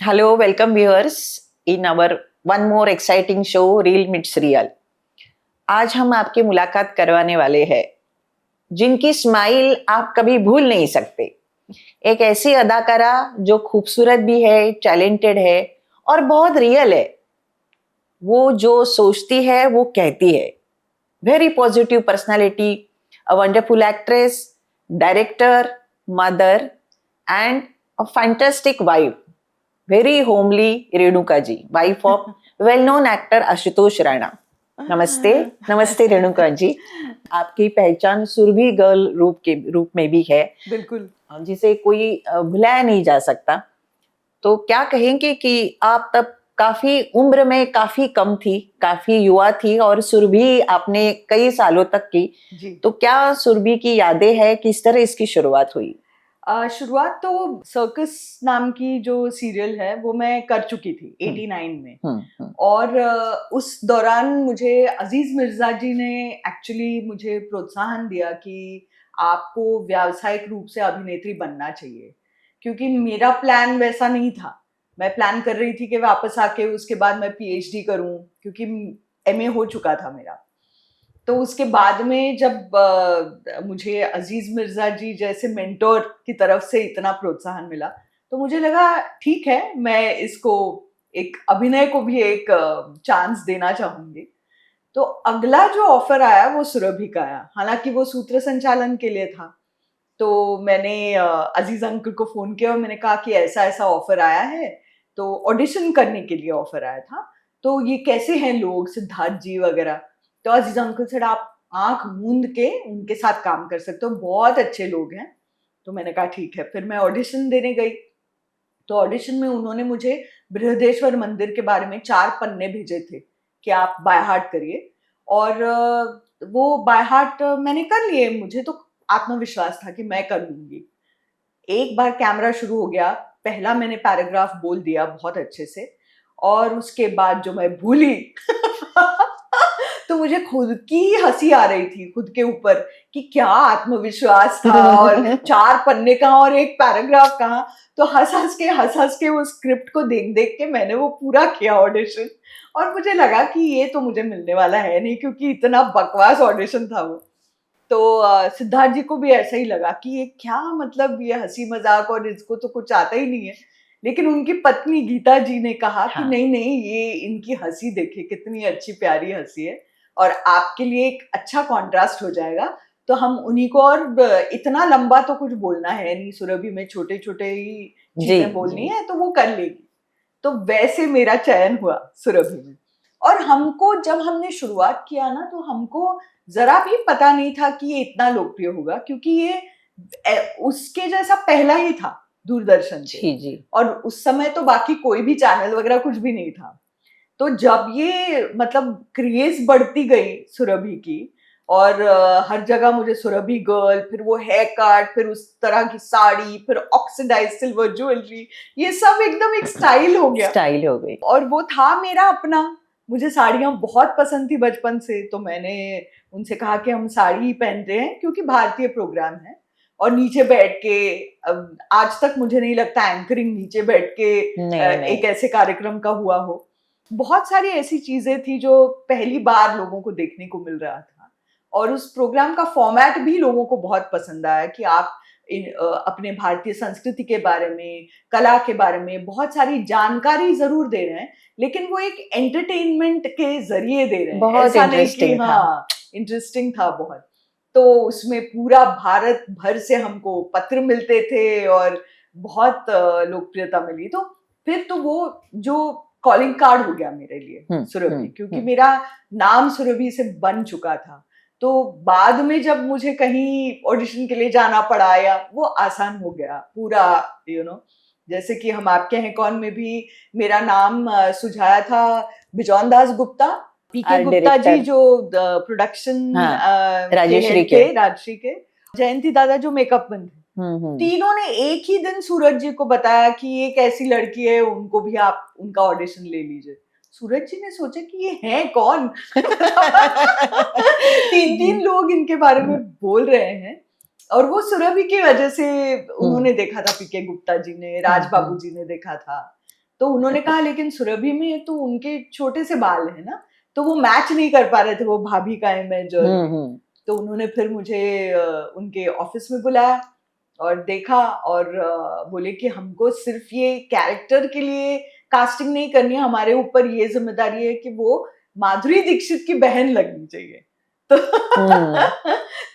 Hello, welcome viewers in our one more exciting show Real Meets Real. आज हम आपकी मुलाकात करवाने वाले हैं जिनकी स्माइल आप कभी भूल नहीं सकते। एक ऐसी अदाकारा जो खूबसूरत भी है, टैलेंटेड है और बहुत रियल है। वो जो सोचती है वो कहती है। Very positive personality, a wonderful actress, director, mother and a fantastic wife. Very homely Renuka ji, wife of well known actor Ashutosh Rana. नमस्ते। नमस्ते रेणुका जी। आपकी पहचान सुरभि गर्ल रूप में भी है, बिल्कुल। जिसे कोई भुलाया नहीं जा सकता। तो क्या कहेंगे कि आप तब काफी उम्र में काफी कम थी, काफी युवा थी और सुरभि आपने कई सालों तक की। जी। तो क्या सुरभि की यादें हैं, किस तरह इसकी शुरुआत हुई? शुरुआत तो सर्कस नाम की जो सीरियल है वो मैं कर चुकी थी 89 में। और उस दौरान मुझे अजीज मिर्जा जी ने एक्चुअली मुझे प्रोत्साहन दिया कि आपको व्यावसायिक रूप से अभिनेत्री बनना चाहिए, क्योंकि मेरा प्लान वैसा नहीं था। मैं प्लान कर रही थी कि वापस आके उसके बाद मैं पीएचडी करूं, क्योंकि एमए हो चुका था मेरा। तो उसके बाद में जब मुझे अजीज मिर्जा जी जैसे मेंटोर की तरफ से इतना प्रोत्साहन मिला, तो मुझे लगा ठीक है, मैं इसको एक अभिनय को भी एक चांस देना चाहूंगी। तो अगला जो ऑफर आया वो सुरभि का आया, हालांकि वो सूत्र संचालन के लिए था। तो मैंने अजीज अंकल को फोन किया और मैंने कहा कि ऐसा ऐसा ऑफर आया है, तो ऑडिशन करने के लिए ऑफर आया था। तो ये कैसे हैं लोग, सिद्धार्थ जी वगैरह। तो अजीज अंकल से आप आंख मूंद के उनके साथ काम कर सकते हो, बहुत अच्छे लोग हैं। तो मैंने कहा ठीक है। फिर मैं ऑडिशन देने गई। तो ऑडिशन में उन्होंने मुझे बृहदेश्वर मंदिर के बारे में 4 पन्ने भेजे थे कि आप बाय हार्ट करिए। और वो बाय हार्ट मैंने कर लिए। मुझे तो आत्मविश्वास था कि मैं कर लूंगी। एक बार कैमरा शुरू हो गया, पहला मैंने पैराग्राफ बोल दिया बहुत अच्छे से, और उसके बाद जो मैं भूली तो मुझे खुद की हंसी आ रही थी खुद के ऊपर कि क्या आत्मविश्वास था, और 4 पन्ने कहाँ और एक पैराग्राफ कहाँ। तो हंस हंस के वो स्क्रिप्ट को देख देख के मैंने वो पूरा किया ऑडिशन। और मुझे लगा कि ये तो मुझे मिलने वाला है नहीं, क्योंकि इतना बकवास ऑडिशन था वो। तो सिद्धार्थ जी को भी ऐसा ही लगा कि ये क्या, मतलब ये हंसी मजाक और इसको तो कुछ आता ही नहीं है। लेकिन उनकी पत्नी गीता जी ने कहा कि हाँ। नहीं नहीं, ये इनकी हंसी देखिए कितनी अच्छी प्यारी हंसी है, और आपके लिए एक अच्छा कॉन्ट्रास्ट हो जाएगा। तो हम उन्हीं को, और इतना लंबा तो कुछ बोलना है नहीं, सुरभि में छोटे छोटे ही जी चीजें बोलनी जी। है, तो वो कर लेगी। तो वैसे मेरा चयन हुआ सुरभि में। और हमको, जब हमने शुरुआत किया ना, तो हमको जरा भी पता नहीं था कि ये इतना लोकप्रिय होगा, क्योंकि ये उसके जैसा पहला ही था दूरदर्शन पे। जी जी। और उस समय तो बाकी कोई भी चैनल वगैरह कुछ भी नहीं था। तो जब ये मतलब क्रेज बढ़ती गई सुरभि की, और हर जगह मुझे सुरभि गर्ल, फिर वो हेयर कट, फिर उस तरह की साड़ी, फिर ऑक्सीडाइज सिल्वर ज्वेलरी, ये सब एकदम एक स्टाइल हो गया। स्टाइल हो गई। और वो था मेरा अपना। मुझे साड़ियां बहुत पसंद थी बचपन से। तो मैंने उनसे कहा कि हम साड़ी ही पहनते हैं, क्योंकि भारतीय प्रोग्राम है। और नीचे बैठ के, अब आज तक मुझे नहीं लगता एंकरिंग नीचे बैठ के नहीं नहीं। एक ऐसे कार्यक्रम का हुआ हो। बहुत सारी ऐसी चीजें थी जो पहली बार लोगों को देखने को मिल रहा था। और उस प्रोग्राम का फॉर्मेट भी लोगों को बहुत पसंद आया कि आप अपने भारतीय संस्कृति के बारे में, कला के बारे में बहुत सारी जानकारी जरूर दे रहे हैं, लेकिन वो एक एंटरटेनमेंट के जरिए दे रहे हैं, बहुत ऐसा नहीं कि इंटरेस्टिंग था। हाँ। इंटरेस्टिंग था बहुत। तो उसमें पूरा भारत भर से हमको पत्र मिलते थे, और बहुत लोकप्रियता मिली। तो फिर तो वो जो कॉलिंग कार्ड हो गया मेरे लिए सुरभि, क्योंकि हम्म। मेरा नाम सुरभि से बन चुका था। तो बाद में जब मुझे कहीं ऑडिशन के लिए जाना पड़ा, या वो आसान हो गया पूरा, जैसे कि हम आपके हैं कौन में भी मेरा नाम सुझाया था बिजौन दास गुप्ता, पीके गुप्ता जी डायरेक्टर। जो प्रोडक्शन हाँ, के राजेश्री हेड के। थे, राजश्री के, जयंती दादा जो मेकअप मैन थे। हम्म। तीनों ने एक ही दिन सूरज जी को बताया कि एक ऐसी लड़की है, उनको भी आप उनका ऑडिशन ले लीजिए। सूरज जी ने सोचा कि ये है कौन। 3 3 लोग इनके बारे में बोल रहे हैं। और वो सुरभि की वजह से उन्होंने देखा था, पीके गुप्ता जी ने, राज बाबू जी ने देखा था। तो उन्होंने कहा लेकिन सुरभि में तो उनके छोटे से बाल है ना, तो वो मैच नहीं कर पा रहे थे वो भाभी का इमेज। तो उन्होंने फिर मुझे उनके ऑफिस में बुलाया और देखा और बोले कि हमको सिर्फ ये कैरेक्टर के लिए कास्टिंग नहीं करनी है, हमारे ऊपर ये जिम्मेदारी है कि वो माधुरी दीक्षित की बहन लगनी चाहिए। तो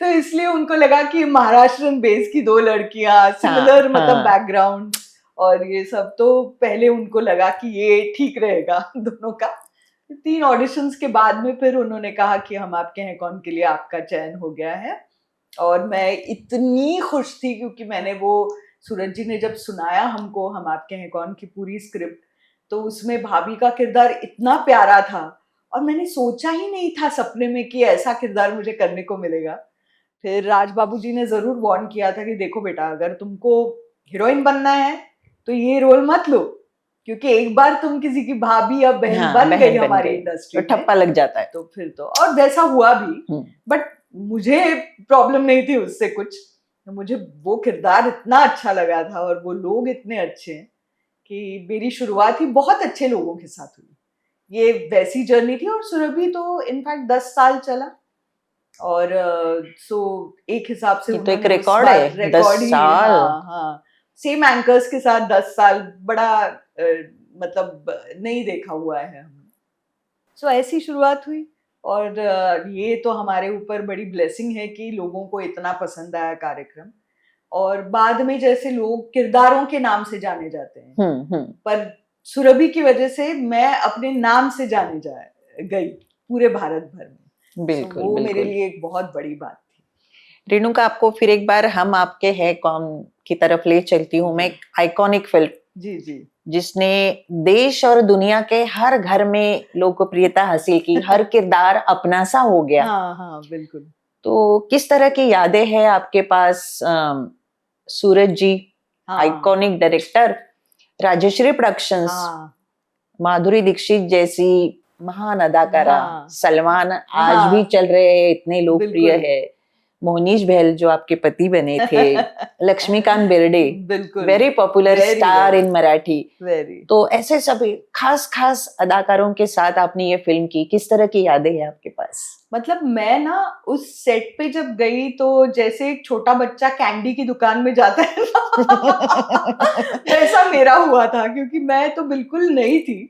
तो इसलिए उनको लगा कि महाराष्ट्रन बेस की दो लड़कियां सिमिलर मतलब बैकग्राउंड और ये सब, तो पहले उनको लगा कि ये ठीक रहेगा दोनों का। 3 ऑडिशंस के बाद में फिर उन्होंने कहा कि हम आपके हैं कौन के लिए आपका चयन हो गया है। और मैं इतनी खुश थी क्योंकि मैंने वो सूरज जी ने जब सुनाया हमको हम आपके हैं कौन की पूरी स्क्रिप्ट, तो उसमें भाभी का किरदार इतना प्यारा था और मैंने सोचा ही नहीं था सपने में कि ऐसा किरदार मुझे करने को मिलेगा। फिर राज बाबू जी ने जरूर वार्न किया था कि देखो बेटा, अगर तुमको हीरोइन बनना है तो ये रोल मत लो, क्योंकि एक बार तुम किसी की भाभी या बहन बन गई हमारी इंडस्ट्री तो ठप्पा लग जाता है। तो फिर तो, और वैसा हुआ भी, बट मुझे प्रॉब्लम नहीं थी उससे कुछ। मुझे वो किरदार इतना अच्छा लगा था और वो लोग इतने अच्छे हैं कि मेरी शुरुआत ही बहुत अच्छे लोगों के साथ हुई। ये वैसी जर्नी थी और सुरभि तो इनफैक्ट 10 साल चला और सो एक हिसाब से तो एक रिकॉर्ड है 10 साल। हाँ, सेम एंकर्स के साथ 10 साल बड़ा मतलब नहीं देखा हुआ है हमने। सो ऐसी शुरुआत हुई और ये तो हमारे ऊपर बड़ी ब्लेसिंग है कि लोगों को इतना पसंद आया कार्यक्रम। और बाद में जैसे लोग किरदारों के नाम से जाने जाते हैं, पर सुरभि की वजह से मैं अपने नाम से जाने गई पूरे भारत भर में। बिल्कुल, वो बिल्कुल। मेरे लिए एक बहुत बड़ी बात थी। रेणुका, आपको फिर एक बार हम आपके हैं कौन की तरफ ले चलती हूँ मैं। आइकॉनिक फिल्म जी जी, जिसने देश और दुनिया के हर घर में लोकप्रियता हासिल की, हर किरदार अपना सा हो गया। हाँ हाँ बिल्कुल। तो किस तरह की यादें हैं आपके पास? सूरज जी, iconic director, Rajshree productions, Madhuri Dixit जैसी महान अदाकारा, सलमान आज भी चल रहे हैं, इतने लोकप्रिय है, मोहनीश बहल जो आपके पति बने थे, Laxmikant Berde, very popular star in Marathi. तो ऐसे सभी खास खास अदाकारों के साथ आपने ये फिल्म की, किस तरह की यादें हैं आपके पास? मतलब मैं ना उस सेट पे जब गई तो जैसे एक छोटा बच्चा कैंडी की दुकान में जाता है वैसा मेरा हुआ था, क्योंकि मैं तो बिल्कुल नई थी।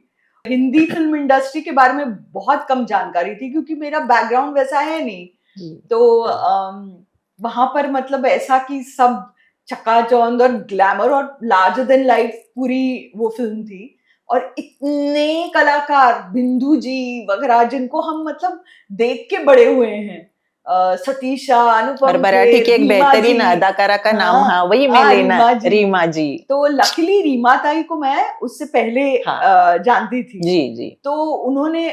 हिंदी फिल्म इंडस्ट्री के बारे में बहुत कम जानकारी थी क्योंकि मेरा बैकग्राउंड वैसा है नहीं। तो वहां पर मतलब ऐसा कि सब चकाचौंध और ग्लैमर और लार्जर देन लाइफ पूरी वो फिल्म थी और इतने कलाकार, बिंदु जी वगैरह जिनको हम मतलब देख के बड़े हुए हैं, सतीशा, अनुपम और मराठी की एक बेहतरीन अदाकारा का नाम वही मैं लेना, रीमा जी। तो लकीली रीमा ताई को मैं उससे पहले जानती थी। जी जी। तो उन्होंने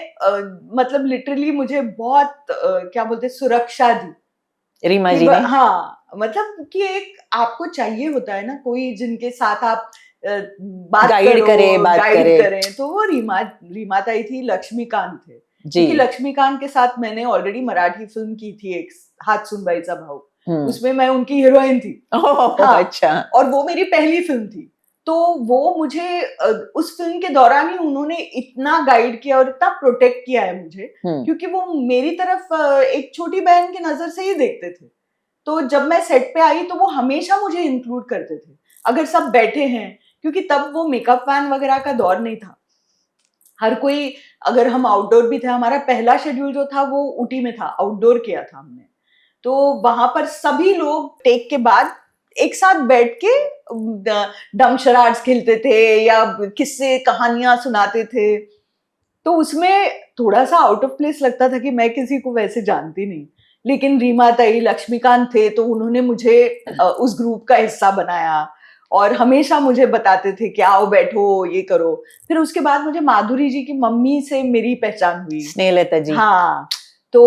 मतलब लिटरली मुझे बहुत क्या बोलते सुरक्षा दी रीमा जी ने। हाँ, मतलब कि एक आपको चाहिए होता है ना कोई जिनके साथ आप बात गाइड करें, तो वो रीमा ताई थी, लक्ष्मीकांत थे। क्योंकि लक्ष्मीकांत के साथ मैंने ऑलरेडी मराठी फिल्म की थी एक, हाथ सुन बाईचा भाऊ, उसमें मैं उनकी हीरोइन थी। अच्छा। और वो मेरी पहली फिल्म थी, तो वो मुझे उस फिल्म के दौरान ही उन्होंने इतना गाइड किया और इतना प्रोटेक्ट किया है मुझे, क्योंकि वो मेरी तरफ एक छोटी बहन की नजर से ही देखते थे। तो जब मैं सेट पे आई तो वो हमेशा मुझे इंक्लूड करते थे अगर सब बैठे हैं, क्योंकि तब वो मेकअप वैन वगैरह का दौर नहीं था। हर कोई, अगर हम आउटडोर भी थे, हमारा पहला शेड्यूल जो था वो ऊटी में था, आउटडोर किया था हमने। तो वहां पर सभी लोग टेक के बाद एक साथ बैठ के डम शराड्स खेलते थे या किस्से कहानियां सुनाते थे। तो उसमें थोड़ा सा आउट ऑफ प्लेस लगता था कि मैं किसी को वैसे जानती नहीं, लेकिन रीमा ताई, लक्ष्मीकांत थे तो उन्होंने मुझे उस ग्रुप का हिस्सा बनाया और हमेशा मुझे बताते थे कि आओ बैठो ये करो। फिर उसके बाद मुझे माधुरी जी की मम्मी से मेरी पहचान हुई, स्नेहलता जी। हाँ, तो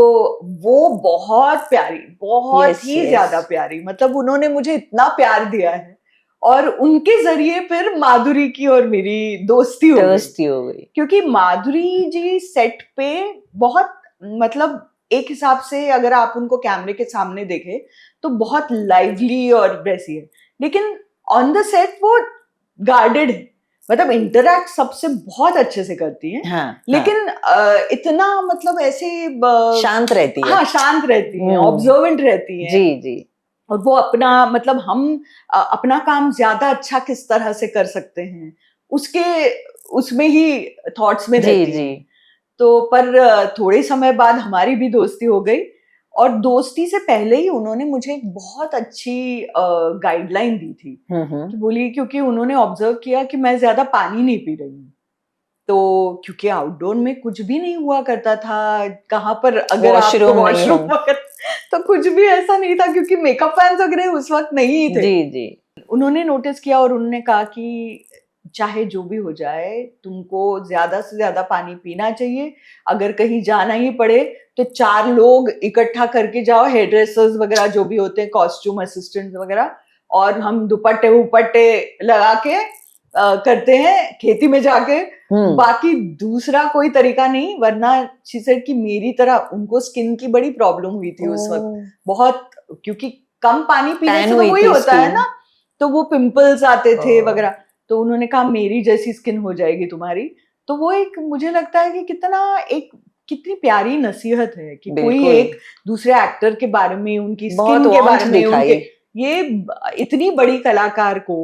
वो बहुत प्यारी, बहुत ही ज्यादा प्यारी, मतलब उन्होंने मुझे इतना प्यार दिया है और उनके जरिए फिर माधुरी की और मेरी दोस्ती हो गई। क्योंकि माधुरी जी सेट पे बहुत, मतलब एक हिसाब से अगर आप उनको कैमरे के सामने देखें तो बहुत लाइवली और वैसी है, लेकिन ऑन द सेट वो गार्डेड है, मतलब इंटरैक्ट सबसे बहुत अच्छे से करती हैं, हाँ, लेकिन इतना मतलब ऐसे शांत रहती है। हाँ, शांत रहती हैं, ऑब्जर्वेंट रहती हैं। जी जी। और वो अपना मतलब हम अपना काम ज्यादा अच्छा किस तरह से कर सकते हैं उसके उसमें ही थॉट्स में जी रहती जी। हैं। तो पर थोड़े समय बाद हमारी भी दोस्ती हो गई, और दोस्ती से पहले ही उन्होंने मुझे एक बहुत अच्छी गाइडलाइन दी थी कि बोली, क्योंकि उन्होंने ऑब्जर्व किया कि मैं ज्यादा पानी नहीं पी रही हूँ। तो क्योंकि आउटडोर में कुछ भी नहीं हुआ करता था, कहाँ पर अगर आपको वॉशरूम नहीं वॉशरूम है। वगैरह, तो कुछ भी ऐसा नहीं था, क्योंकि मेकअप फैंस वगैरह उस वक्त नहीं थे। जी जी। उन्होंने नोटिस किया और उन्होंने कहा कि चाहे जो भी हो जाए, तुमको ज्यादा से ज्यादा पानी पीना चाहिए। अगर कहीं जाना ही पड़े तो 4 लोग इकट्ठा करके जाओ, हेयर ड्रेसर्स वगैरह जो भी होते हैं, कॉस्ट्यूम असिस्टेंट वगैरह, और हम दुपट्टे उपट्टे लगा के करते हैं खेती में जाके। बाकी दूसरा कोई तरीका नहीं, वरना शी सेड कि मेरी तरह उनको स्किन की बड़ी प्रॉब्लम हुई थी उस वक्त बहुत, क्योंकि कम पानी पीने टैन से तो हुई वही थी होता है स्किन। ना, तो वो पिंपल्स आते थे वगैरह। तो उन्होंने कहा मेरी जैसी स्किन हो जाएगी तुम्हारी। तो वो एक, मुझे लगता है कि कितनी प्यारी नसीहत है कि कोई बिल्कुल। एक दूसरे एक्टर के बारे में, उनकी बहुत स्किन के बारे वार्मथ में, दिखाई। ये इतनी बड़ी कलाकार को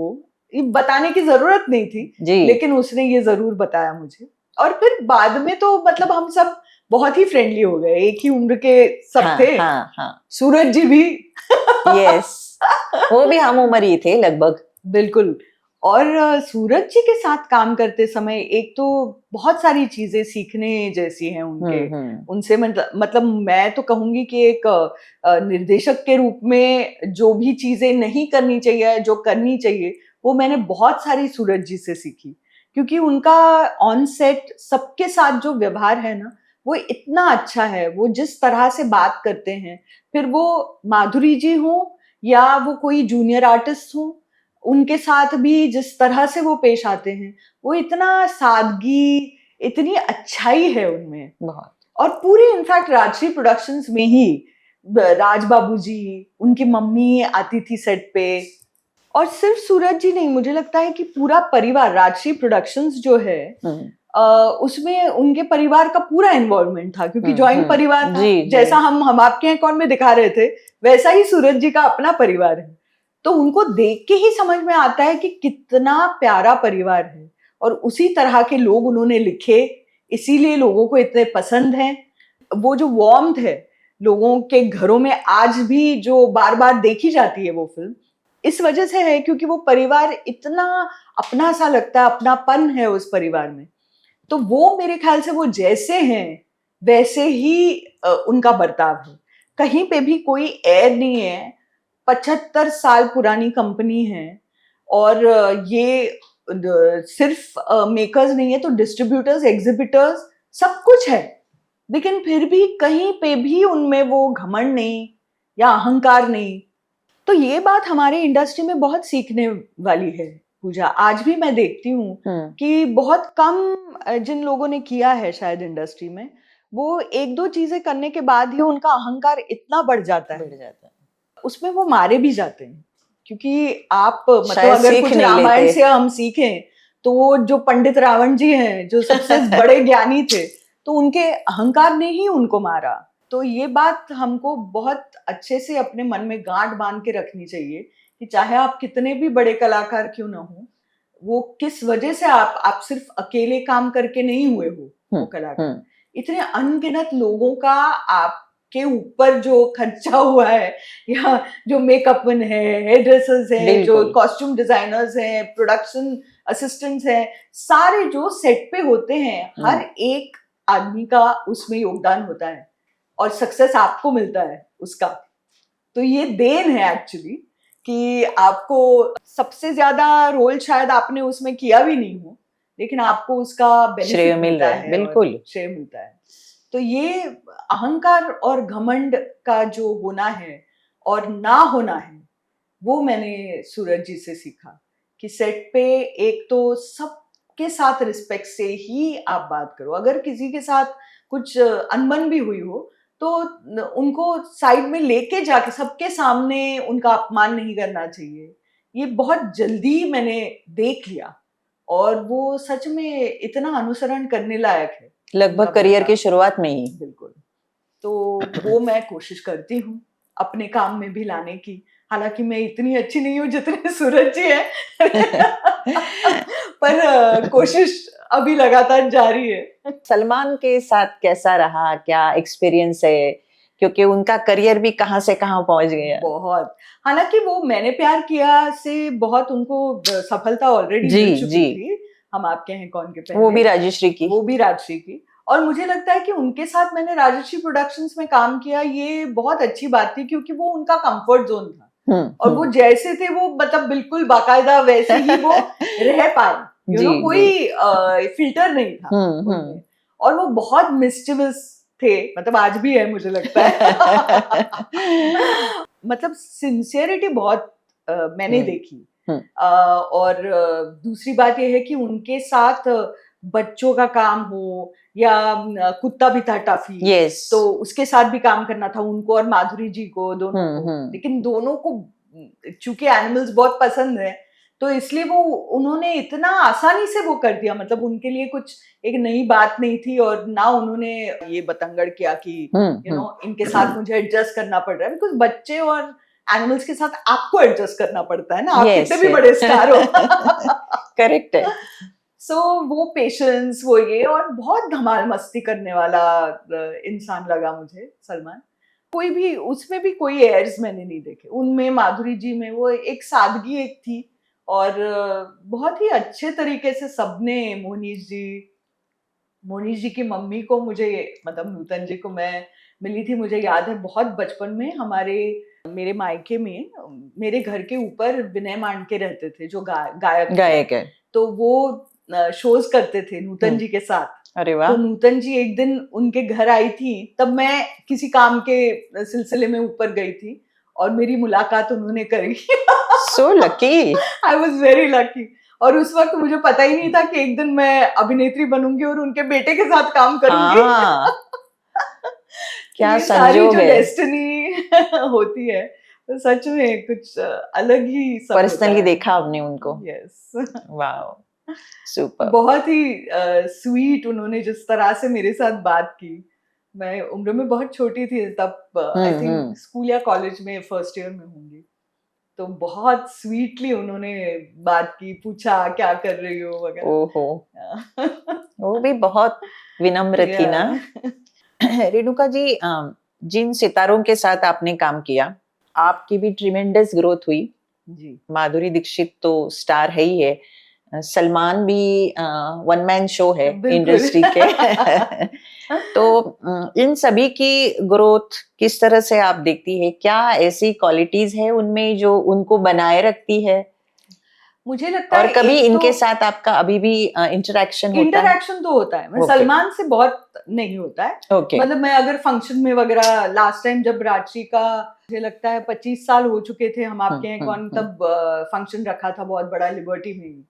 ये बताने की जरूरत नहीं थी, जी। लेकिन उसने ये जरूर बताया मुझे। और फिर बाद में तो मतलब हम सब बहुत ही फ्रेंडली हो गए, एक ही उम्र के सब हाँ थे। हाँ हाँ। सूरज जी भी यस, वो भी हम उम्र ही थे लगभग। बिल्कुल। और सूरज जी के साथ काम करते समय एक तो बहुत सारी चीजें सीखने जैसी हैं उनसे। मतलब मैं तो कहूंगी कि एक निर्देशक के रूप में जो भी चीजें नहीं करनी चाहिए, जो करनी चाहिए, वो मैंने बहुत सारी सूरज जी से सीखी। क्योंकि उनका ऑन सेट सबके साथ जो व्यवहार है ना, वो इतना अच्छा है। वो जिस तरह से बात करते हैं, फिर वो माधुरी जी हो या वो कोई जूनियर आर्टिस्ट हो, उनके साथ भी जिस तरह से वो पेश आते हैं, वो इतना सादगी, इतनी अच्छाई है उनमें बहुत। और पूरी इनफैक्ट राजश्री प्रोडक्शंस में ही राज बाबू जी, उनकी मम्मी आती थी सेट पे। और सिर्फ सूरज जी नहीं, मुझे लगता है कि पूरा परिवार, राजश्री प्रोडक्शंस जो है उसमें उनके परिवार का पूरा इन्वॉल्वमेंट था, क्योंकि जॉइंट परिवार था। जी, जैसा हम आपके यहाँ कौन में दिखा रहे थे, वैसा ही सूरज जी का अपना परिवार है। तो उनको देख के ही समझ में आता है कि कितना प्यारा परिवार है, और उसी तरह के लोग उन्होंने लिखे, इसीलिए लोगों को इतने पसंद हैं। वो जो वार्मथ है लोगों के घरों में आज भी, जो बार बार देखी जाती है वो फिल्म, इस वजह से है क्योंकि वो परिवार इतना अपना सा लगता है, अपनापन है उस परिवार में। तो वो मेरे ख्याल से वो जैसे हैं वैसे ही उनका बर्ताव है। कहीं पे भी कोई एयर नहीं है। 75 साल पुरानी कंपनी है, और ये सिर्फ मेकर्स नहीं है, तो डिस्ट्रीब्यूटर्स, एग्जिबिटर्स, सब कुछ है। लेकिन फिर भी कहीं पे भी उनमें वो घमंड नहीं या अहंकार नहीं। तो ये बात हमारे इंडस्ट्री में बहुत सीखने वाली है पूजा। आज भी मैं देखती हूँ कि बहुत कम जिन लोगों ने किया है शायद इंडस्ट्री में, वो एक दो चीजें करने के बाद ही उनका अहंकार इतना बढ़ जाता है, उसमें वो मारे भी जाते हैं। क्योंकि आप मतलब अगर कुछ रामायण से हम सीखें, तो वो जो पंडित रावण जी हैं, जो सबसे बड़े ज्ञानी थे, तो उनके अहंकार ने ही उनको मारा। तो ये बात हमको बहुत अच्छे से अपने मन में गांठ बांध के रखनी चाहिए कि चाहे आप कितने भी बड़े कलाकार क्यों ना हो, वो किस वजह से आप सिर्फ अकेले काम करके नहीं हुए हो वो कलाकार। इतने अनगिनत लोगों का आपके ऊपर जो खर्चा हुआ है, या जो मेकअप मैन है, हेयर ड्रेसर्स हैं, जो कॉस्ट्यूम डिजाइनर्स हैं, प्रोडक्शन असिस्टेंट्स हैं, सारे जो सेट पे होते हैं, हर एक आदमी का उसमें योगदान होता है, और सक्सेस आपको मिलता है उसका। तो ये देन है एक्चुअली कि आपको सबसे ज्यादा रोल शायद आपने उसमें किया भी नहीं हो, लेकिन आपको उसका बेनिफिट मिलता है, बिल्कुल श्रेय मिलता है। तो ये अहंकार और घमंड का जो होना है और ना होना है, वो मैंने सूरज जी से सीखा कि सेट पे एक तो सबके साथ रिस्पेक्ट से ही आप बात करो। अगर किसी के साथ कुछ अनबन भी हुई हो, तो उनको साइड में लेके जाके सबके सामने उनका अपमान नहीं करना चाहिए। ये बहुत जल्दी मैंने देख लिया, और वो सच में इतना अनुसरण करने लायक है लगभग करियर की शुरुआत में ही। बिल्कुल। तो वो मैं कोशिश करती हूँ अपने काम में भी लाने की। हालांकि मैं इतनी अच्छी नहीं हूँ जितने सूरज जी हैं पर कोशिश अभी लगातार जारी है। सलमान के साथ कैसा रहा, क्या एक्सपीरियंस है, क्योंकि उनका करियर भी कहाँ से कहाँ पहुंच गया। बहुत, हालांकि वो मैंने प्यार किया से बहुत उनको सफलता ऑलरेडी जी मिल चुकी जी, थी। हम आपके हैं कौन के पहले, वो भी राजश्री की। वो भी राजश्री की। और मुझे लगता है कि उनके साथ मैंने राजश्री प्रोडक्शंस में काम किया, ये बहुत अच्छी बात थी क्योंकि वो उनका कंफर्ट जोन था। और वो जैसे थे वो मतलब बिल्कुल बाकायदा वैसे ही वो रह पाए, यू नो, कोई फिल्टर नहीं था उनमें। और वो बहुत मिस्चिवस थे, मतलब आज भी है मुझे लगता है मतलब सिंसियरिटी बहुत मैंने देखी। और दूसरी बात यह है कि उनके साथ बच्चों का काम हो या कुत्ता भी था टफी, तो उसके साथ भी काम करना था उनको और माधुरी जी को, दोनों को। लेकिन दोनों को चूंकि एनिमल्स बहुत पसंद है तो इसलिए वो उन्होंने इतना आसानी से वो कर दिया, मतलब उनके लिए कुछ एक नई बात नहीं थी। और ना उन्होंने ये बतंगड़ किया कि यू नो इनके साथ मुझे एडजस्ट करना पड़ रहा है, बिकॉज बच्चे और एनिमल्स के साथ आपको एडजस्ट करना पड़ता है ना, आप कितने भी बड़े स्टार हो। करेक्ट है। सो वो पेशेंस, वो ये, और बहुत धमाल मस्ती करने वाला इंसान लगा मुझे सलमान। कोई भी उसमें भी कोई एयर्स मैंने नहीं देखे उनमें। माधुरी जी में वो एक सादगी एक थी, और बहुत ही अच्छे तरीके से सबने, मोनीश जी की मम्मी को मुझे, मतलब नूतन जी को मैं मिली थी, मुझे याद है बहुत बचपन में मेरे मायके में मेरे घर के ऊपर विनय मांडके रहते थे जो गायक है। तो वो शोज करते थे नूतन जी के साथ। अरे वाह। तो नूतन जी एक दिन उनके घर आई थी, तब मैं किसी काम के सिलसिले में ऊपर गई थी और मेरी मुलाकात उन्होंने करी। So lucky, I was very lucky. और उस वक्त मुझे पता ही नहीं था कि एक दिन मैं अभिनेत्री बनूंगी और उनके बेटे के साथ काम करूंगी। क्या ये सारी संजोग जो है। डेस्टिनी होती है, तो सच में कुछ अलग ही सब पर्सनली देखा आपने उनको। यस। वाह, सुपर। बहुत ही स्वीट उन्होंने जिस तरह से मेरे साथ बात की। मैं उम्र में बहुत छोटी थी तब, आई थिंक स्कूल या कॉलेज में फर्स्ट ईयर में होंगी। तो बहुत स्वीटली उन्होंने बात की, पूछा क्या कर रही हो वगैरह। ओहो, वो भी बहुत विनम्र थी ना। रेणुका जी, जिन सितारों के साथ आपने काम किया, आपकी भी ट्रिमेंडस ग्रोथ हुई जी। माधुरी दीक्षित तो स्टार है ही है, सलमान भी वन मैन शो है इंडस्ट्री के। तो इन सभी की ग्रोथ किस तरह से आप देखती है? क्या ऐसी क्वालिटीज है उनमें जो उनको बनाए रखती है? मुझे लगता और है कभी इनके तो साथ आपका अभी भी इंटरेक्शन तो होता है। मैं सलमान से बहुत नहीं होता है। मतलब मैं अगर फंक्शन में वगैरह, लास्ट टाइम जब रांची का मुझे लगता है 25 साल हो चुके थे हम आपके हैं कौन, तब फंक्शन रखा था बहुत बड़ा लिबर्टी में ही,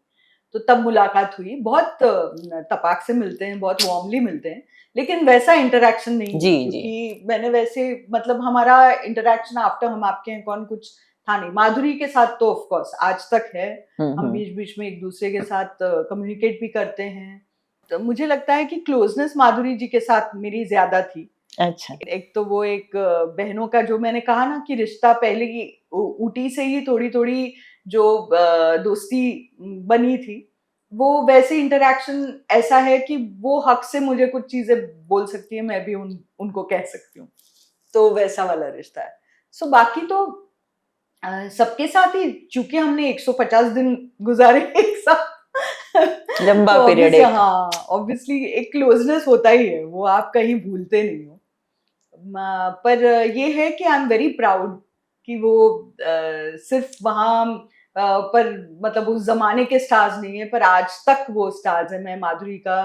तो तब मुलाकात हुई। बहुत तपाक से मिलते हैं, बहुत वार्मली मिलते हैं, लेकिन वैसा इंटरेक्शन नहीं है क्योंकि मैंने वैसे, मतलब हमारा इंटरेक्शन आफ्टर हम आपके हैं कौन कुछ था नहीं। माधुरी के साथ तो ऑफ कोर्स आज तक है, हम बीच बीच में एक दूसरे के साथ कम्युनिकेट भी करते हैं। तो मुझे लगता है कि क्लोजनेस माधुरी जी के साथ मेरी ज्यादा थी। अच्छा। एक तो वो एक बहनों का जो मैंने कहा ना कि रिश्ता पहले की ऊटी से ही थोड़ी थोड़ी जो दोस्ती बनी थी, वो वैसे इंटरेक्शन ऐसा है कि वो हक से मुझे कुछ चीजें बोल सकती है, मैं भी उनको कह सकती हूँ, तो वैसा वाला रिश्ता है। सो बाकी तो सबके साथ ही, चूंकि हमने 150 दिन गुजारे एक साथ, लंबा तो पीरियड। हाँ ऑब्वियसली एक क्लोजनेस होता ही है, वो आप कहीं भूलते नहीं हो। पर ये है कि आई एम वेरी प्राउड कि वो सिर्फ वहाँ पर, मतलब उस जमाने के स्टार्स नहीं है, पर आज तक वो स्टार्स है। मैं माधुरी का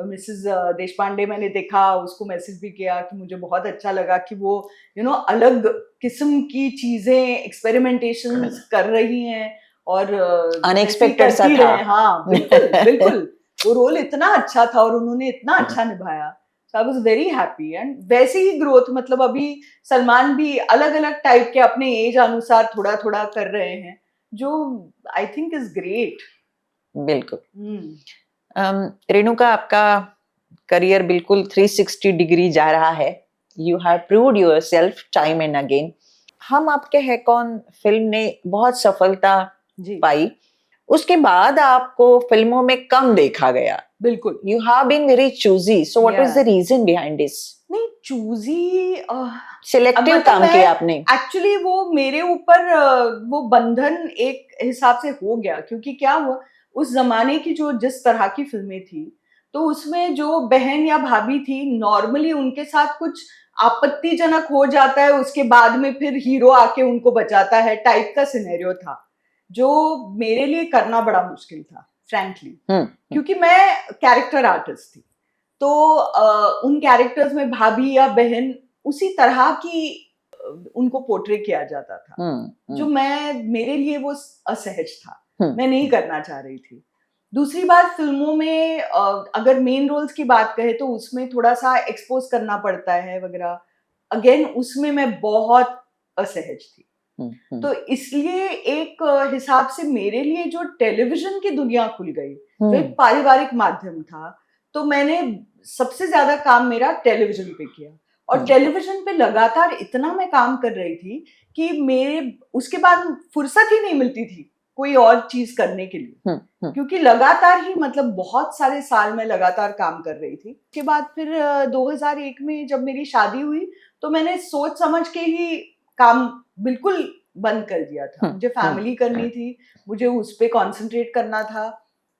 मिसेस देशपांडे मैंने देखा, उसको मैसेज भी किया कि मुझे बहुत अच्छा लगा कि वो अलग किस्म की चीजें, एक्सपेरिमेंटेशन कर रही हैं और अनएक्सपेक्टेड सा था। हाँ बिल्कुल बिल्कुल। वो रोल इतना अच्छा था और उन्होंने इतना अच्छा निभाया। I was very happy. And वैसे ही ग्रोथ, मतलब अभी सलमान भी अलग अलग टाइप के अपने एज अनुसार थोड़ा थोड़ा कर रहे हैं, जो आई थिंक इज ग्रेट। बिल्कुल। रेणुका, आपका करियर बिल्कुल 360 डिग्री जा रहा है। You have proved yourself time and again. हम आपके है कौन फिल्म ने बहुत सफलता पाई, उसके बाद आपको फिल्मों में कम देखा गया। बिल्कुल। You have been very choosy, so what is the reason behind this? नहीं, चूजी सिलेक्टिव काम किया आपने। एक्चुअली वो मेरे ऊपर वो बंधन एक हिसाब से हो गया, क्योंकि क्या हुआ, उस जमाने की जो जिस तरह की फिल्में थी, तो उसमें जो बहन या भाभी थी, नॉर्मली उनके साथ कुछ आपत्तिजनक हो जाता है, उसके बाद में फिर हीरो आके उनको बचाता है, टाइप का सिनेरियो था, जो मेरे लिए करना बड़ा मुश्किल था फ्रैंकली, क्योंकि मैं कैरेक्टर आर्टिस्ट थी। तो उन कैरेक्टर्स में भाभी या बहन उसी तरह की उनको पोर्ट्रे किया जाता था, जो मेरे लिए वो असहज था, मैं नहीं करना चाह रही थी। दूसरी बात, फिल्मों में अगर मेन रोल्स की बात करें तो उसमें थोड़ा सा एक्सपोज करना पड़ता है वगैरह, अगेन उसमें मैं बहुत असहज थी। तो इसलिए एक हिसाब से मेरे लिए जो टेलीविजन की दुनिया खुल गई, जो एक पारिवारिक माध्यम था, तो मैंने सबसे ज्यादा काम मेरा टेलीविजन पे किया, और टेलीविजन पे लगातार इतना मैं काम कर रही थी कि मेरे उसके बाद फुर्सत ही नहीं मिलती थी कोई और चीज करने के लिए, क्योंकि लगातार ही मतलब बहुत सारे साल में लगातार काम कर रही थी। उसके बाद फिर 2001 में जब मेरी शादी हुई, तो मैंने सोच समझ के ही काम बिल्कुल बंद कर दिया था। मुझे फैमिली करनी थी, मुझे उस पर कॉन्सेंट्रेट करना था,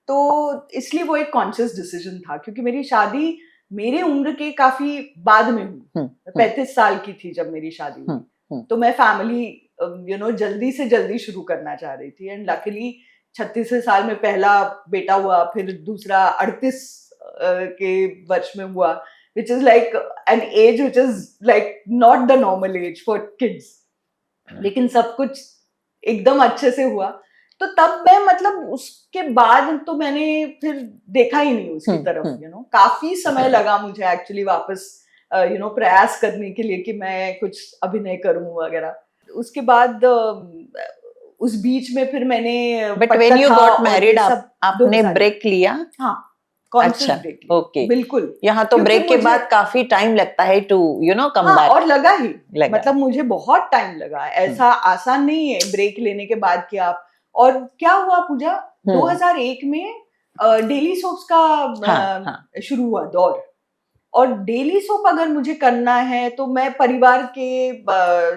तो इसलिए वो एक कॉन्शियस डिसीजन था, क्योंकि मेरी शादी मेरे उम्र के काफी बाद में हुई, 35 साल की थी जब मेरी शादी हुई, तो मैं फैमिली जल्दी से जल्दी शुरू करना चाह रही थी, एंड लकीली 36 साल में पहला बेटा हुआ, फिर दूसरा 38 के वर्ष में हुआ, which is like an age which is like not the normal age for kids, लेकिन सब कुछ एकदम अच्छे से हुआ। तो तब मैं मतलब उसके बाद तो मैंने फिर देखा ही नहीं उसकी तरफ, काफी समय लगा मुझे एक्चुअली वापस प्रयास करने के लिए कि मैं कुछ अभिनय करूं वगैरह। उसके बाद उस बीच में फिर मैंने but when you got married आपने ब्रेक लिया? हाँ, अच्छा, ओके, बिल्कुल। यहाँ तो ब्रेक के बाद काफी टाइम लगता है टू कम बैक। और लगा ही, मतलब मुझे बहुत टाइम लगा, ऐसा आसान नहीं है ब्रेक लेने के बाद कि आप। और क्या हुआ पूजा, 2001 में डेली सोप्स का शुरू हुआ दौर, और डेली सोप अगर मुझे करना है तो मैं परिवार के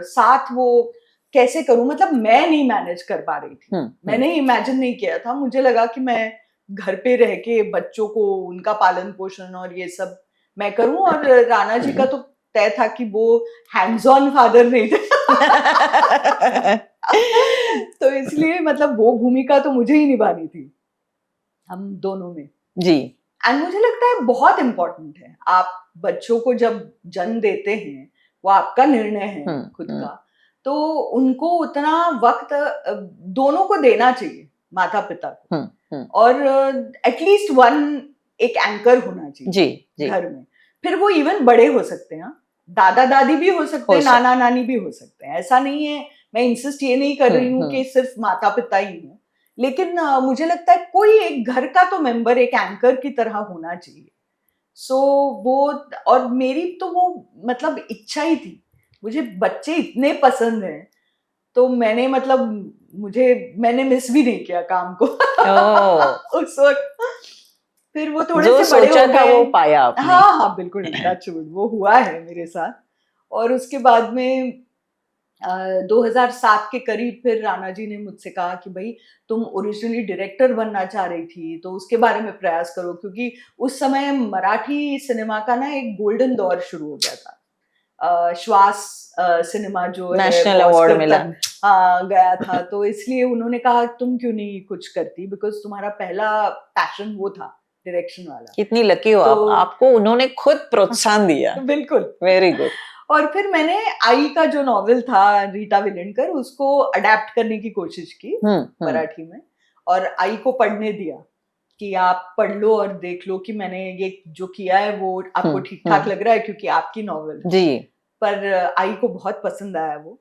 साथ वो कैसे करूं, मतलब मैं नहीं मैनेज कर पा रही थी। मैंने इमेजिन नहीं किया था, मुझे लगा कि मैं घर पे रह के बच्चों को उनका पालन पोषण और ये सब मैं करूं, और राणा जी का तो तय था कि वो हैंड्स ऑन फादर नहीं थे तो इसलिए मतलब वो भूमिका तो मुझे ही निभानी थी हम दोनों में जी। एंड मुझे लगता है बहुत इम्पोर्टेंट है, आप बच्चों को जब जन्म देते हैं, वो आपका निर्णय है खुद का, तो उनको उतना वक्त दोनों को देना चाहिए, माता पिता को, और एटलीस्ट वन एक एंकर होना चाहिए जी घर में। फिर वो इवन बड़े हो सकते हैं, दादा दादी भी हो सकते हैं, नाना नानी भी हो सकते हैं, ऐसा नहीं है। मैं इंसिस्ट ये नहीं कर रही हूँ कि सिर्फ माता पिता ही हो, लेकिन मुझे लगता है कोई एक घर का तो मेंबर एक एंकर की तरह होना चाहिए। सो वो, और मेरी तो वो मतलब इच्छा ही थी, मुझे बच्चे इतने पसंद हैं, तो मैंने मतलब मैंने मिस भी नहीं किया काम को उस वक्त। फिर वो थोड़े से बड़े हो गए, वो पाया आपने। हाँ बिल्कुल, वो हुआ है मेरे साथ। और उसके बाद में 2007 के करीब फिर राणा जी ने मुझसे कहा कि भाई तुम ओरिजिनली डायरेक्टर बनना चाह रही थी, तो उसके बारे में प्रयास करो, क्योंकि उस समय मराठी सिनेमा का ना एक गोल्डन दौर शुरू हो गया था। श्वास सिनेमा जो नेशनल अवार्ड मिला, गया था, तो इसलिए उन्होंने कहा तुम क्यों नहीं कुछ करती, बिकॉज तुम्हारा पहला पैशन वो था डायरेक्शन वाला। कितनी लकी हो तो, आपको उन्होंने खुद प्रोत्साहन दिया। बिल्कुल, वेरी गुड। और फिर मैंने आई का जो नॉवेल था रीटा विलेंडकर, उसको अडेप्ट करने की कोशिश की मराठी में, और आई को पढ़ने दिया कि आप पढ़ लो और देख लो कि मैंने ये जो किया है वो आपको ठीक ठाक लग रहा है, क्योंकि आपकी नॉवेल जी। पर आई को बहुत पसंद आया वो।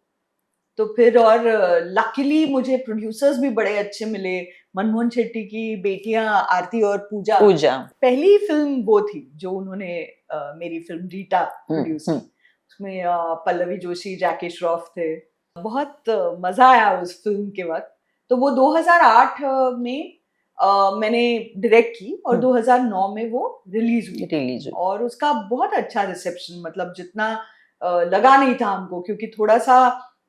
तो फिर और लकीली मुझे प्रोड्यूसर्स भी बड़े अच्छे मिले, मनमोहन शेट्टी की बेटियां आरती और पूजा। पूजा पहली फिल्म वो थी जो उन्होंने मेरी फिल्म रीटा प्रोड्यूस की। उसमें पल्लवी जोशी, जैकी श्रॉफ थे। बहुत मजा आया उस फिल्म के वक्त। तो वो 2008 में मैंने डायरेक्ट की और 2009 में वो रिलीज हुई और उसका बहुत अच्छा रिसेप्शन, मतलब जितना लगा नहीं था हमको, क्योंकि थोड़ा सा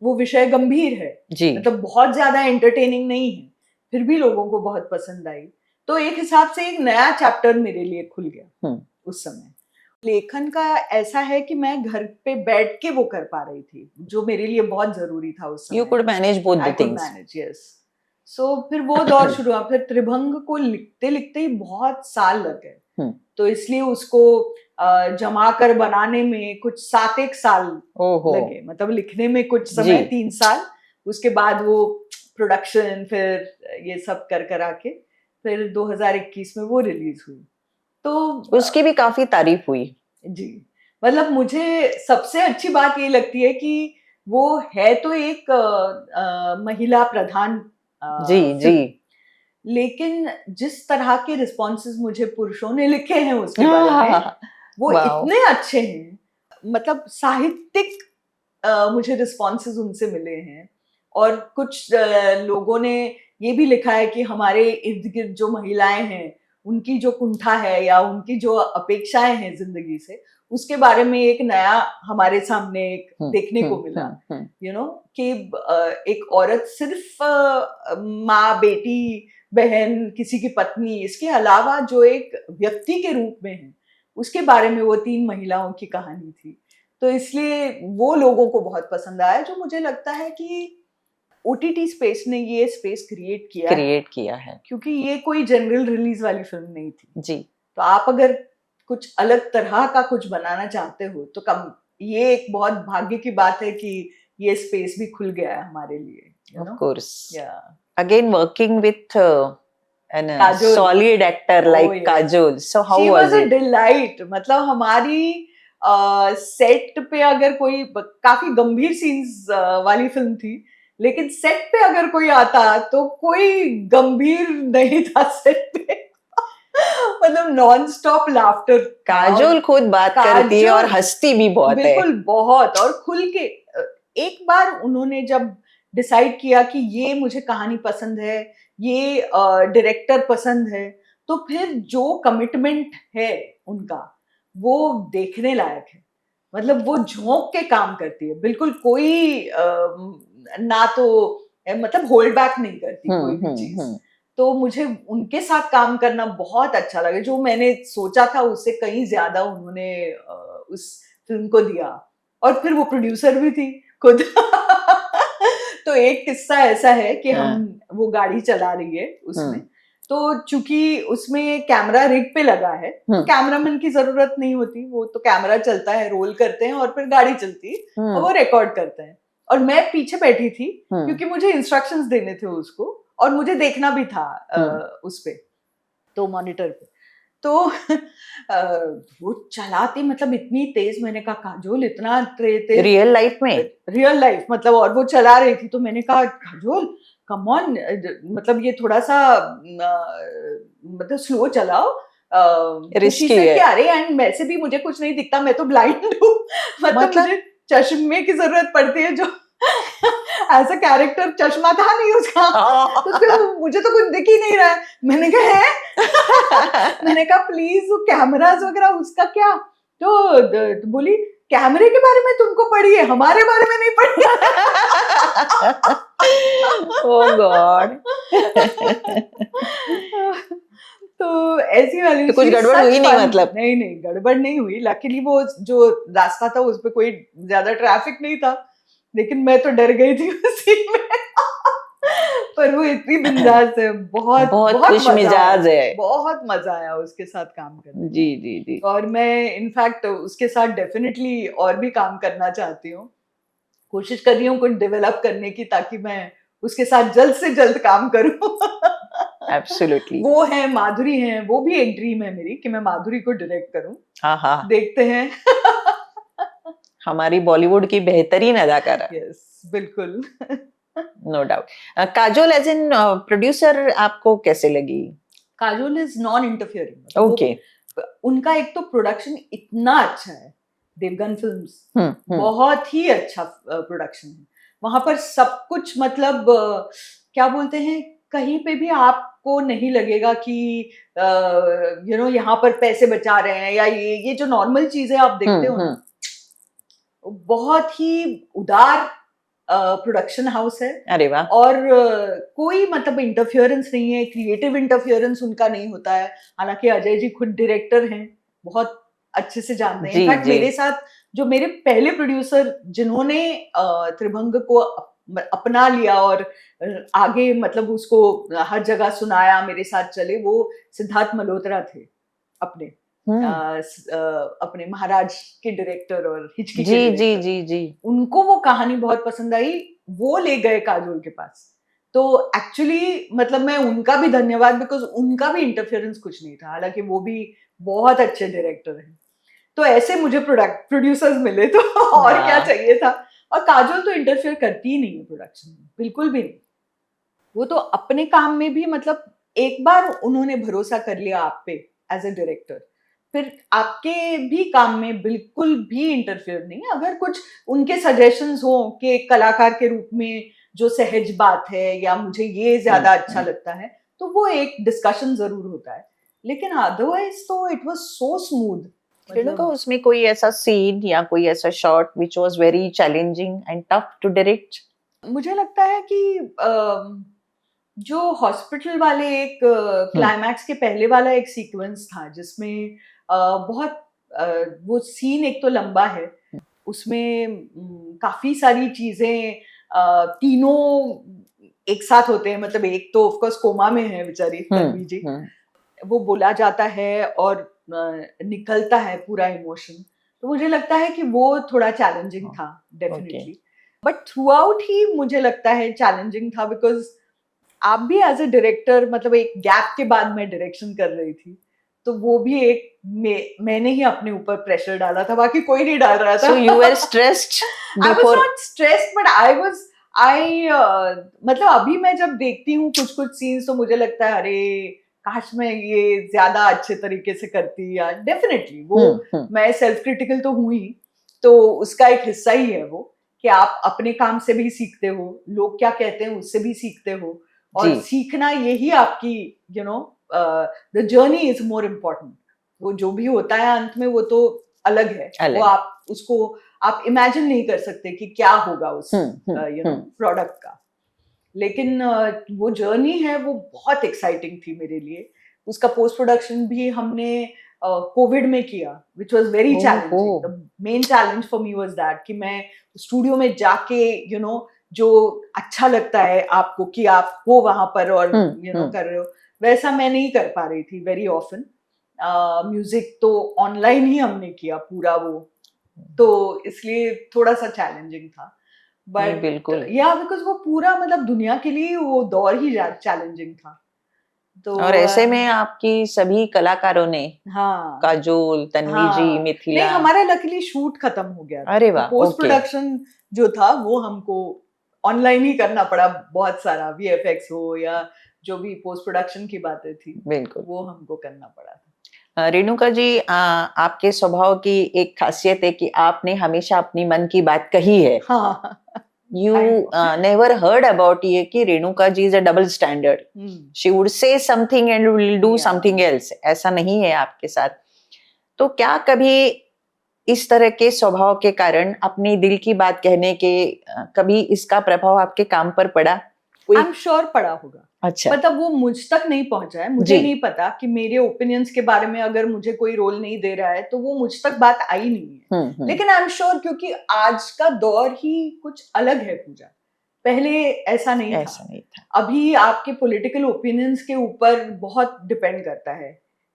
वो विषय गंभीर है जी, मतलब बहुत ज्यादा एंटरटेनिंग नहीं है, फिर भी लोगों को बहुत पसंद आई। तो एक हिसाब से एक नया चैप्टर मेरे लिए खुल गया उस समय। लेखन का ऐसा है कि मैं घर पे बैठ के वो कर पा रही थी, जो मेरे लिए बहुत जरूरी था उस समय। you could manage both the I could things. manage, yes. So फिर वो दौर शुरू हुआ। फिर त्रिभंग को लिखते लिखते ही बहुत साल लग गए, तो इसलिए उसको जमा कर बनाने में कुछ 7 साल लगे, मतलब लिखने में कुछ समय 3 साल, उसके बाद वो प्रोडक्शन, फिर ये सब कर आके फिर 2021 में वो रिलीज हुई। तो उसकी भी काफी तारीफ हुई जी। मतलब मुझे सबसे अच्छी बात ये लगती है कि वो है तो एक महिला प्रधान जी, लेकिन जिस तरह के रिस्पॉन्सेज मुझे पुरुषों ने लिखे हैं उसके बारे में वो इतने अच्छे हैं। मतलब साहित्यिक मुझे रिस्पॉन्सेज उनसे मिले हैं। और कुछ लोगों ने ये भी लिखा है कि हमारे इर्द गिर्द जो महिलाएं हैं उनकी जो कुंठा है या उनकी जो अपेक्षाएं हैं जिंदगी से, उसके बारे में एक नया हमारे सामने एक देखने को मिला। यू नो कि एक औरत सिर्फ माँ, बेटी, बहन, किसी की पत्नी, इसके अलावा जो एक व्यक्ति के रूप में है, उसके बारे में वो 3 महिलाओं की कहानी थी। तो इसलिए वो लोगों को बहुत पसंद आया, जो मुझे लगता है कि ओटीटी स्पेस ने ये स्पेस क्रिएट किया है, क्योंकि ये कोई जनरल रिलीज वाली फिल्म नहीं थी जी। तो आप अगर कुछ अलग तरह का कुछ बनाना चाहते हो तो ये एक बहुत भाग्य की बात है कि ये स्पेस भी खुल गया है हमारे लिए। Of course. Yeah. Again, working with an Kajol. solid actor like yes. Kajol. So how She was a it? delight. मतलब हमारी सेट पे अगर कोई, काफी गंभीर सीन्स वाली फिल्म थी, लेकिन सेट पे अगर कोई आता तो कोई गंभीर नहीं था सेट पे। मतलब नॉन स्टॉप लाफ्टर। काजोल खुद बात करती है और हंसती भी बहुत है। बिल्कुल, बहुत, और खुल के। एक बार उन्होंने जब डिसाइड किया कि ये मुझे कहानी पसंद है, ये डायरेक्टर पसंद है, तो फिर जो कमिटमेंट है उनका वो देखने लायक है। मतलब वो झोंक के काम करती है, बिल्कुल कोई ना तो मतलब होल्ड बैक नहीं करती कोई भी चीज। तो मुझे उनके साथ काम करना बहुत अच्छा लगा। जो मैंने सोचा था उससे कहीं ज्यादा उन्होंने उस फिल्म को दिया, और फिर वो प्रोड्यूसर भी थी खुद। तो एक किस्सा ऐसा है कि वो गाड़ी चला रही है उसमें, तो चूंकि उसमें कैमरा रिग पे लगा है तो कैमरामैन की जरूरत नहीं होती, वो तो कैमरा चलता है, रोल करते हैं और फिर गाड़ी चलती है और वो रिकॉर्ड करते हैं। और मैं पीछे बैठी थी क्योंकि मुझे इंस्ट्रक्शंस देने थे उसको, और मुझे देखना भी था उस पे, तो मॉनिटर पे। तो वो चलाती मतलब इतनी तेज, मैंने कहा काजोल इतना तेज रियल लाइफ में, रियल लाइफ मतलब, और वो चला रही थी, तो मैंने कहा काजोल कम ऑन, मतलब ये थोड़ा सा मतलब स्लो चलाओ, रिस्की है। अरे एंड वैसे भी मुझे कुछ नहीं दिखता, मैं तो ब्लाइंड हूँ। मतलब मुझे चश्मे की जरूरत पड़ती है, जो एज अ कैरेक्टर चश्मा था नहीं उसका, तो मुझे तो कुछ दिख ही नहीं रहा है। मैंने कहा है मैंने कहा प्लीज वो कैमरास वगैरह उसका क्या, तो बोली कैमरे के बारे में तुमको पढ़ी है, हमारे बारे में नहीं पढ़ी। ओह गॉड। तो ऐसी वाली तो कुछ गड़बड़ हुई नहीं? मतलब नहीं गड़बड़ नहीं हुई। लकीली वो जो रास्ता था उस पे कोई ज्यादा ट्रैफिक नहीं था, लेकिन मैं तो डर गई थी उसी में। पर वो इतनी बिंदास है, बहुत खुश मिजाज है, बहुत मजा आया उसके साथ काम करने। जी। और मैं इनफैक्ट उसके साथ डेफिनेटली और भी काम करना चाहती हूँ, कोशिश कर रही हूँ कुछ डेवलप करने की, ताकि मैं उसके साथ जल्द से जल्द काम करूँ। एब्सोल्युटली। वो है माधुरी है, वो भी एक ड्रीम है मेरी कि मैं माधुरी को डायरेक्ट करूँ। हाँ देखते हैं। हमारी बॉलीवुड की बेहतरीन अदाकारा। यस बिल्कुल। No doubt. Kajol as in producer आपको कैसे लगी? Kajol is non interfering. Okay. उनका एक तो प्रोडक्शन इतना अच्छा है, देवगन फिल्म्स बहुत ही अच्छा प्रोडक्शन है. वहां पर सब कुछ मतलब क्या बोलते हैं, कहीं पे भी आपको नहीं लगेगा कि यहाँ पर पैसे बचा रहे हैं, या ये जो नॉर्मल चीजें आप देखते हो ना, बहुत ही उदार प्रोडक्शन हाउस है. अरे वाह. और कोई मतलब इंटरफियरेंस नहीं है, क्रिएटिव इंटरफियरेंस उनका नहीं होता है. हालांकि अजय जी खुद डायरेक्टर हैं, बहुत अच्छे से जानते हैं. इनफैक्ट मेरे साथ जो मेरे पहले प्रोड्यूसर जिन्होंने त्रिभंग को अपना लिया और आगे मतलब उसको हर जगह सुनाया, मेरे साथ चले, वो सिद्धार्थ मल्होत्रा थे, अपने अपने महाराज के डायरेक्टर और हिचकी के डायरेक्टर. जी. उनको वो कहानी बहुत पसंद आई, वो ले गए काजोल के पास. तो एक्चुअली मतलब मैं उनका भी धन्यवाद, बिकॉज उनका भी इंटरफेरेंस कुछ नहीं था. हालांकि वो भी बहुत अच्छे डायरेक्टर हैं. तो ऐसे मुझे प्रोड्यूसर्स मिले, तो और क्या चाहिए था. और काजोल तो इंटरफेयर करती ही नहीं है प्रोडक्शन में, बिल्कुल भी नहीं. वो तो अपने काम में भी मतलब एक बार उन्होंने भरोसा कर लिया आप पे एज ए डायरेक्टर, फिर आपके भी काम में बिल्कुल भी इंटरफेयर नहीं. अगर कुछ उनके सजेशंस हो कि एक कलाकार के रूप में जो सहज बात है, या मुझे ये ज्यादा अच्छा लगता है, तो वो एक डिस्कशन जरूर होता है. लेकिन अदरवाइज तो it was so smooth. Renuka, उसमें कोई ऐसा सीन या कोई ऐसा shot which was very challenging and tough to direct? मुझे लगता है कि जो हॉस्पिटल वाले एक क्लाइमैक्स के पहले वाला एक सीक्वेंस था, जिसमें बहुत वो सीन एक तो लंबा है, उसमें काफी सारी चीजें तीनों एक साथ होते हैं. मतलब एक तो ऑफ कोर्स कोमा में है बेचारी तन्वी जी, वो बोला जाता है और निकलता है पूरा इमोशन. तो मुझे लगता है कि वो थोड़ा चैलेंजिंग था डेफिनेटली. बट थ्रू आउट ही मुझे लगता है चैलेंजिंग था, बिकॉज आप भी एज ए डायरेक्टर, मतलब एक गैप के बाद मैं डायरेक्शन कर रही थी, तो वो भी एक मैंने ही अपने ऊपर प्रेशर डाला था, बाकी कोई नहीं डाल रहा था. So you were stressed I was before? not stressed, but मतलब अभी मैं जब देखती हूँ कुछ सीन्स, तो मुझे लगता है अरे काश मैं ये ज्यादा अच्छे तरीके से करती. या डेफिनेटली वो मैं सेल्फ क्रिटिकल तो हुई, तो उसका एक हिस्सा ही है वो, कि आप अपने काम से भी सीखते हो, लोग क्या कहते हैं उससे भी सीखते हो, और सीखना यही आपकी the journey is more important. वो जो भी होता है अंत में वो तो अलग है. वो आप उसको आप इमेजिन नहीं कर सकते कि क्या होगा उस प्रोडक्ट का. लेकिन वो जर्नी है वो बहुत एक्साइटिंग थी मेरे लिए. उसका पोस्ट प्रोडक्शन भी हमने कोविड में किया, which was very challenging. The main challenge for me was that कि मैं स्टूडियो में जाके जो अच्छा लगता है आपको कि आप हो वहां पर और कर रहे हो, वैसा मैं नहीं कर पा रही थी वेरी ऑफन. म्यूजिक तो ऑनलाइन ही हमने किया पूरा वो, तो इसलिए थोड़ा सा चैलेंजिंग था. बट या बिकॉज वो पूरा मतलब दुनिया के लिए वो दौर ही चैलेंजिंग था. तो और ऐसे में आपकी सभी कलाकारों ने, काजोल, तन्वी जी, मिथिला, नहीं, हमारा लकीली शूट खत्म हो गया. अरे वाह. पोस्ट प्रोडक्शन जो था वो हमको ऑनलाइन ही करना पड़ा. बहुत सारा VFX हो या जो भी पोस्ट प्रोडक्शन की बातें थी, बिल्कुल वो हमको करना पड़ा था. रेणुका जी, आपके स्वभाव की एक खासियत है कि आपने हमेशा अपनी मन की बात कही है. You never heard about ये कि Renuka ji is a double standard. She would say something and will do something else. ऐसा नहीं है आपके साथ. तो क्या कभी इस तरह के स्वभाव के कारण अपने दिल की बात कहने के कभी इसका प्रभाव आपके काम पर पड़ा? आई एम श्योर पड़ा होगा. अच्छा. मतलब वो मुझ तक नहीं पहुंचा है, मुझे नहीं पता कि मेरे ओपिनियंस के बारे में अगर मुझे कोई रोल नहीं दे रहा है तो वो मुझ तक बात आई नहीं है. लेकिन आई एम श्योर, क्योंकि आज का दौर ही कुछ अलग है पूजा. पहले ऐसा नहीं था. अभी आपके पॉलिटिकल ओपिनियंस के ऊपर बहुत डिपेंड करता है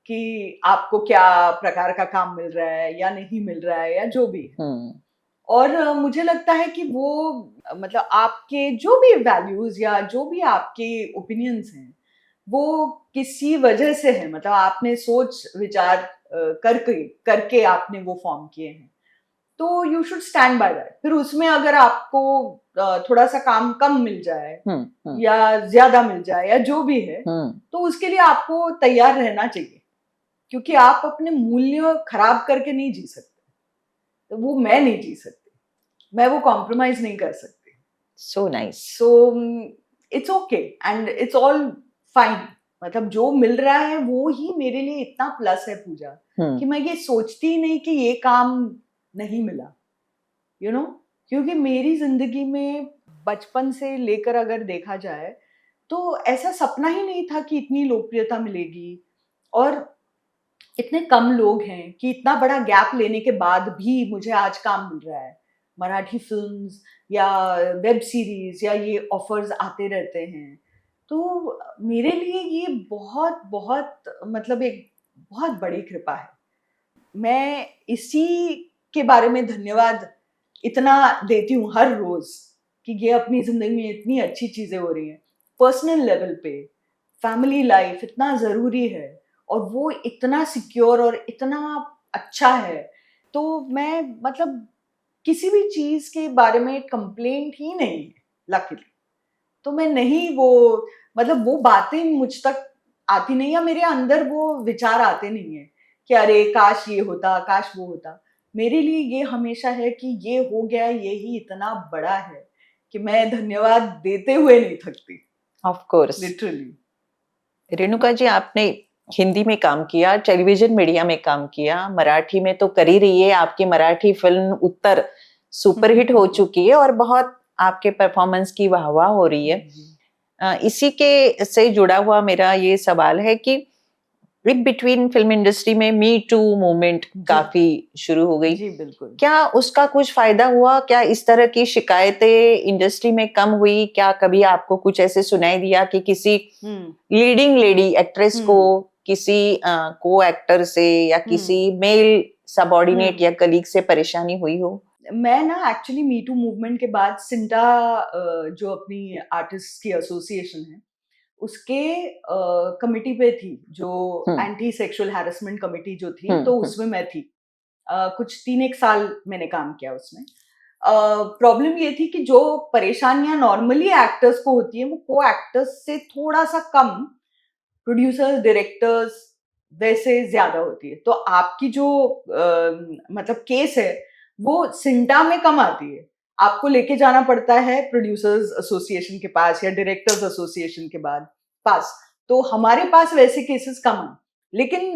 कि आपको क्या प्रकार का काम मिल रहा है या नहीं मिल रहा है, या जो भी है. और मुझे लगता है कि वो मतलब आपके जो भी वैल्यूज या जो भी आपके ओपिनियंस हैं, वो किसी वजह से है. मतलब आपने सोच विचार करके आपने वो फॉर्म किए हैं. तो you should stand by that. फिर उसमें अगर आपको थोड़ा सा काम कम मिल जाए या ज्यादा मिल जाए या जो भी है, तो उसके लिए आपको तैयार रहना चाहिए, क्योंकि आप अपने मूल्य खराब करके नहीं जी सकते। तो वो मैं नहीं जी सकती, मैं वो कॉम्प्रोमाइज नहीं कर सकती। So nice. So it's okay and it's all fine. मतलब जो मिल रहा है वो ही मेरे लिए इतना प्लस है पूजा, कि मैं ये सोचती ही नहीं कि ये काम नहीं मिला, यू नो। क्योंकि मेरी जिंदगी में बचपन से लेकर अगर देखा जाए तो ऐसा सपना ही नहीं था कि इतनी लोकप्रियता मिलेगी, और इतने कम लोग हैं कि इतना बड़ा गैप लेने के बाद भी मुझे आज काम मिल रहा है। मराठी फिल्म्स या वेब सीरीज या ये ऑफर्स आते रहते हैं। तो मेरे लिए ये बहुत बहुत मतलब एक बहुत बड़ी कृपा है। मैं इसी के बारे में धन्यवाद इतना देती हूँ हर रोज, कि ये अपनी जिंदगी में इतनी अच्छी चीजें हो रही हैं। पर्सनल लेवल पे फैमिली लाइफ इतना जरूरी है, और वो इतना सिक्योर और इतना अच्छा है। तो मैं मतलब किसी भी चीज के बारे में कंप्लेंट ही नहीं है, लकीली। तो मैं नहीं वो मतलब वो बातें मुझ तक आती नहीं, या मेरे अंदर वो विचार आते नहीं है कि अरे काश ये होता, काश वो होता। मेरे लिए ये हमेशा है कि ये हो गया, ये ही इतना बड़ा है कि मैं धन्यवाद देते हुए नहीं थकती। Of course. Literally. Renuka ji, आपने हिंदी में काम किया, टेलीविजन मीडिया में काम किया, मराठी में तो कर ही रही है। आपकी मराठी फिल्म उत्तर सुपरहिट हो चुकी है और बहुत आपके परफॉर्मेंस की वाहवाह हो रही है। इसी के से जुड़ा हुआ मेरा ये सवाल है कि इन बिटवीन फिल्म इंडस्ट्री में मी टू मूवमेंट काफी शुरू हो गई। जी बिल्कुल। क्या उसका कुछ फायदा हुआ? क्या इस तरह की शिकायतें इंडस्ट्री में कम हुई? क्या कभी आपको कुछ ऐसे सुनाई दिया कि किसी लीडिंग लेडी एक्ट्रेस को किसी को एक्टर से या किसी मेल सबऑर्डिनेट या कलीग से परेशानी हुई हो? मैं ना एक्चुअली मी टू मूवमेंट के बाद सिंटा जो अपनी आर्टिस्ट की एसोसिएशन है उसके कमिटी पे थी, जो एंटी सेक्सुअल हैरेसमेंट कमिटी जो थी, तो उसमें मैं थी। कुछ 3-1 साल मैंने काम किया उसमें। प्रॉब्लम ये थी कि जो परेशानियां नॉर्मली एक्टर्स को होती है वो को एक्टर्स से थोड़ा सा कम प्रोड्यूसर्स डायरेक्टर्स वैसे ज्यादा होती है। तो आपकी जो मतलब केस है वो सिंटा में कम आती है, आपको लेके जाना पड़ता है प्रोड्यूसर्स एसोसिएशन के पास या डायरेक्टर्स एसोसिएशन के बाद पास। तो हमारे पास वैसे केसेस कम हैं। लेकिन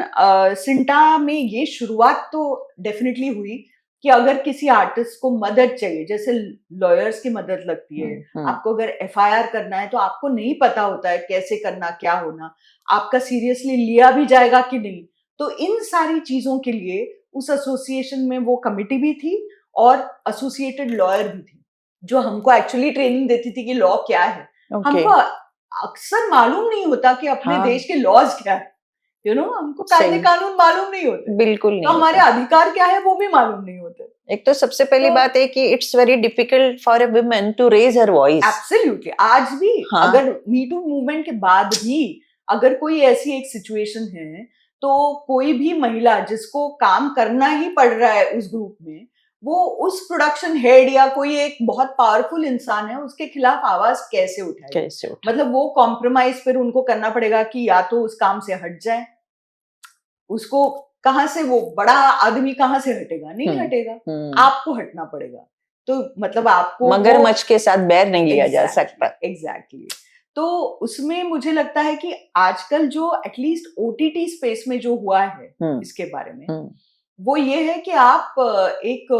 सिंटा में ये शुरुआत तो डेफिनेटली हुई कि अगर किसी आर्टिस्ट को मदद चाहिए, जैसे लॉयर्स की मदद लगती है, आपको अगर एफआईआर करना है तो आपको नहीं पता होता है कैसे करना, क्या होना, आपका सीरियसली लिया भी जाएगा कि नहीं। तो इन सारी चीजों के लिए उस एसोसिएशन में वो कमिटी भी थी और एसोसिएटेड लॉयर भी थी, जो हमको एक्चुअली ट्रेनिंग देती थी कि लॉ क्या है। हमको अक्सर मालूम नहीं होता कि अपने देश के लॉज क्या है, हमको कायदे कानून मालूम नहीं होते, बिल्कुल नहीं। तो हमारे अधिकार क्या है वो भी मालूम नहीं होते। एक तो सबसे पहली बात है कि it's very difficult for a woman to raise her voice. Absolutely. आज भी अगर मी टू मूवमेंट के बाद भी अगर कोई ऐसी एक सिचुएशन है, तो कोई भी महिला जिसको काम करना ही पड़ रहा है उस ग्रुप में, वो उस प्रोडक्शन हेड या कोई एक बहुत पावरफुल इंसान है उसके खिलाफ आवाज कैसे उठाए? मतलब वो कॉम्प्रोमाइज फिर उनको करना पड़ेगा कि या तो उस काम से हट जाए, उसको कहां से वो बड़ा आदमी कहां से हटेगा? नहीं हटेगा, आपको हटना पड़ेगा। तो मतलब आपको मगरमच्छ के साथ बैर नहीं लिया जा सकता। एग्जैक्टली। तो उसमें मुझे लगता है कि आजकल जो एटलीस्ट ओटीटी स्पेस में जो हुआ है इसके बारे में, वो ये है कि आप एक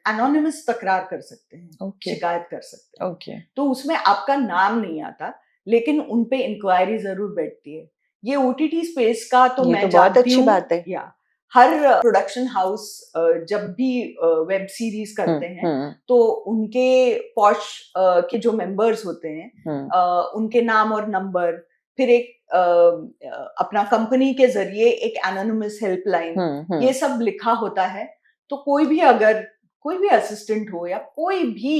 एनोनिमस तकरार कर सकते हैं, शिकायत कर सकते हैं। तो उसमें आपका नाम नहीं आता, लेकिन उनपे इंक्वायरी जरूर बैठती है। ये ओटीटी स्पेस का तो मैं बहुत अच्छी बात है। या हर प्रोडक्शन हाउस जब भी वेब सीरीज करते हैं तो उनके पॉश के जो मेंबर्स होते हैं उनके नाम और नंबर, फिर एक अपना कंपनी के जरिए एक एनोनिमस हेल्पलाइन, ये सब लिखा होता है। तो कोई भी अगर कोई भी असिस्टेंट हो या कोई भी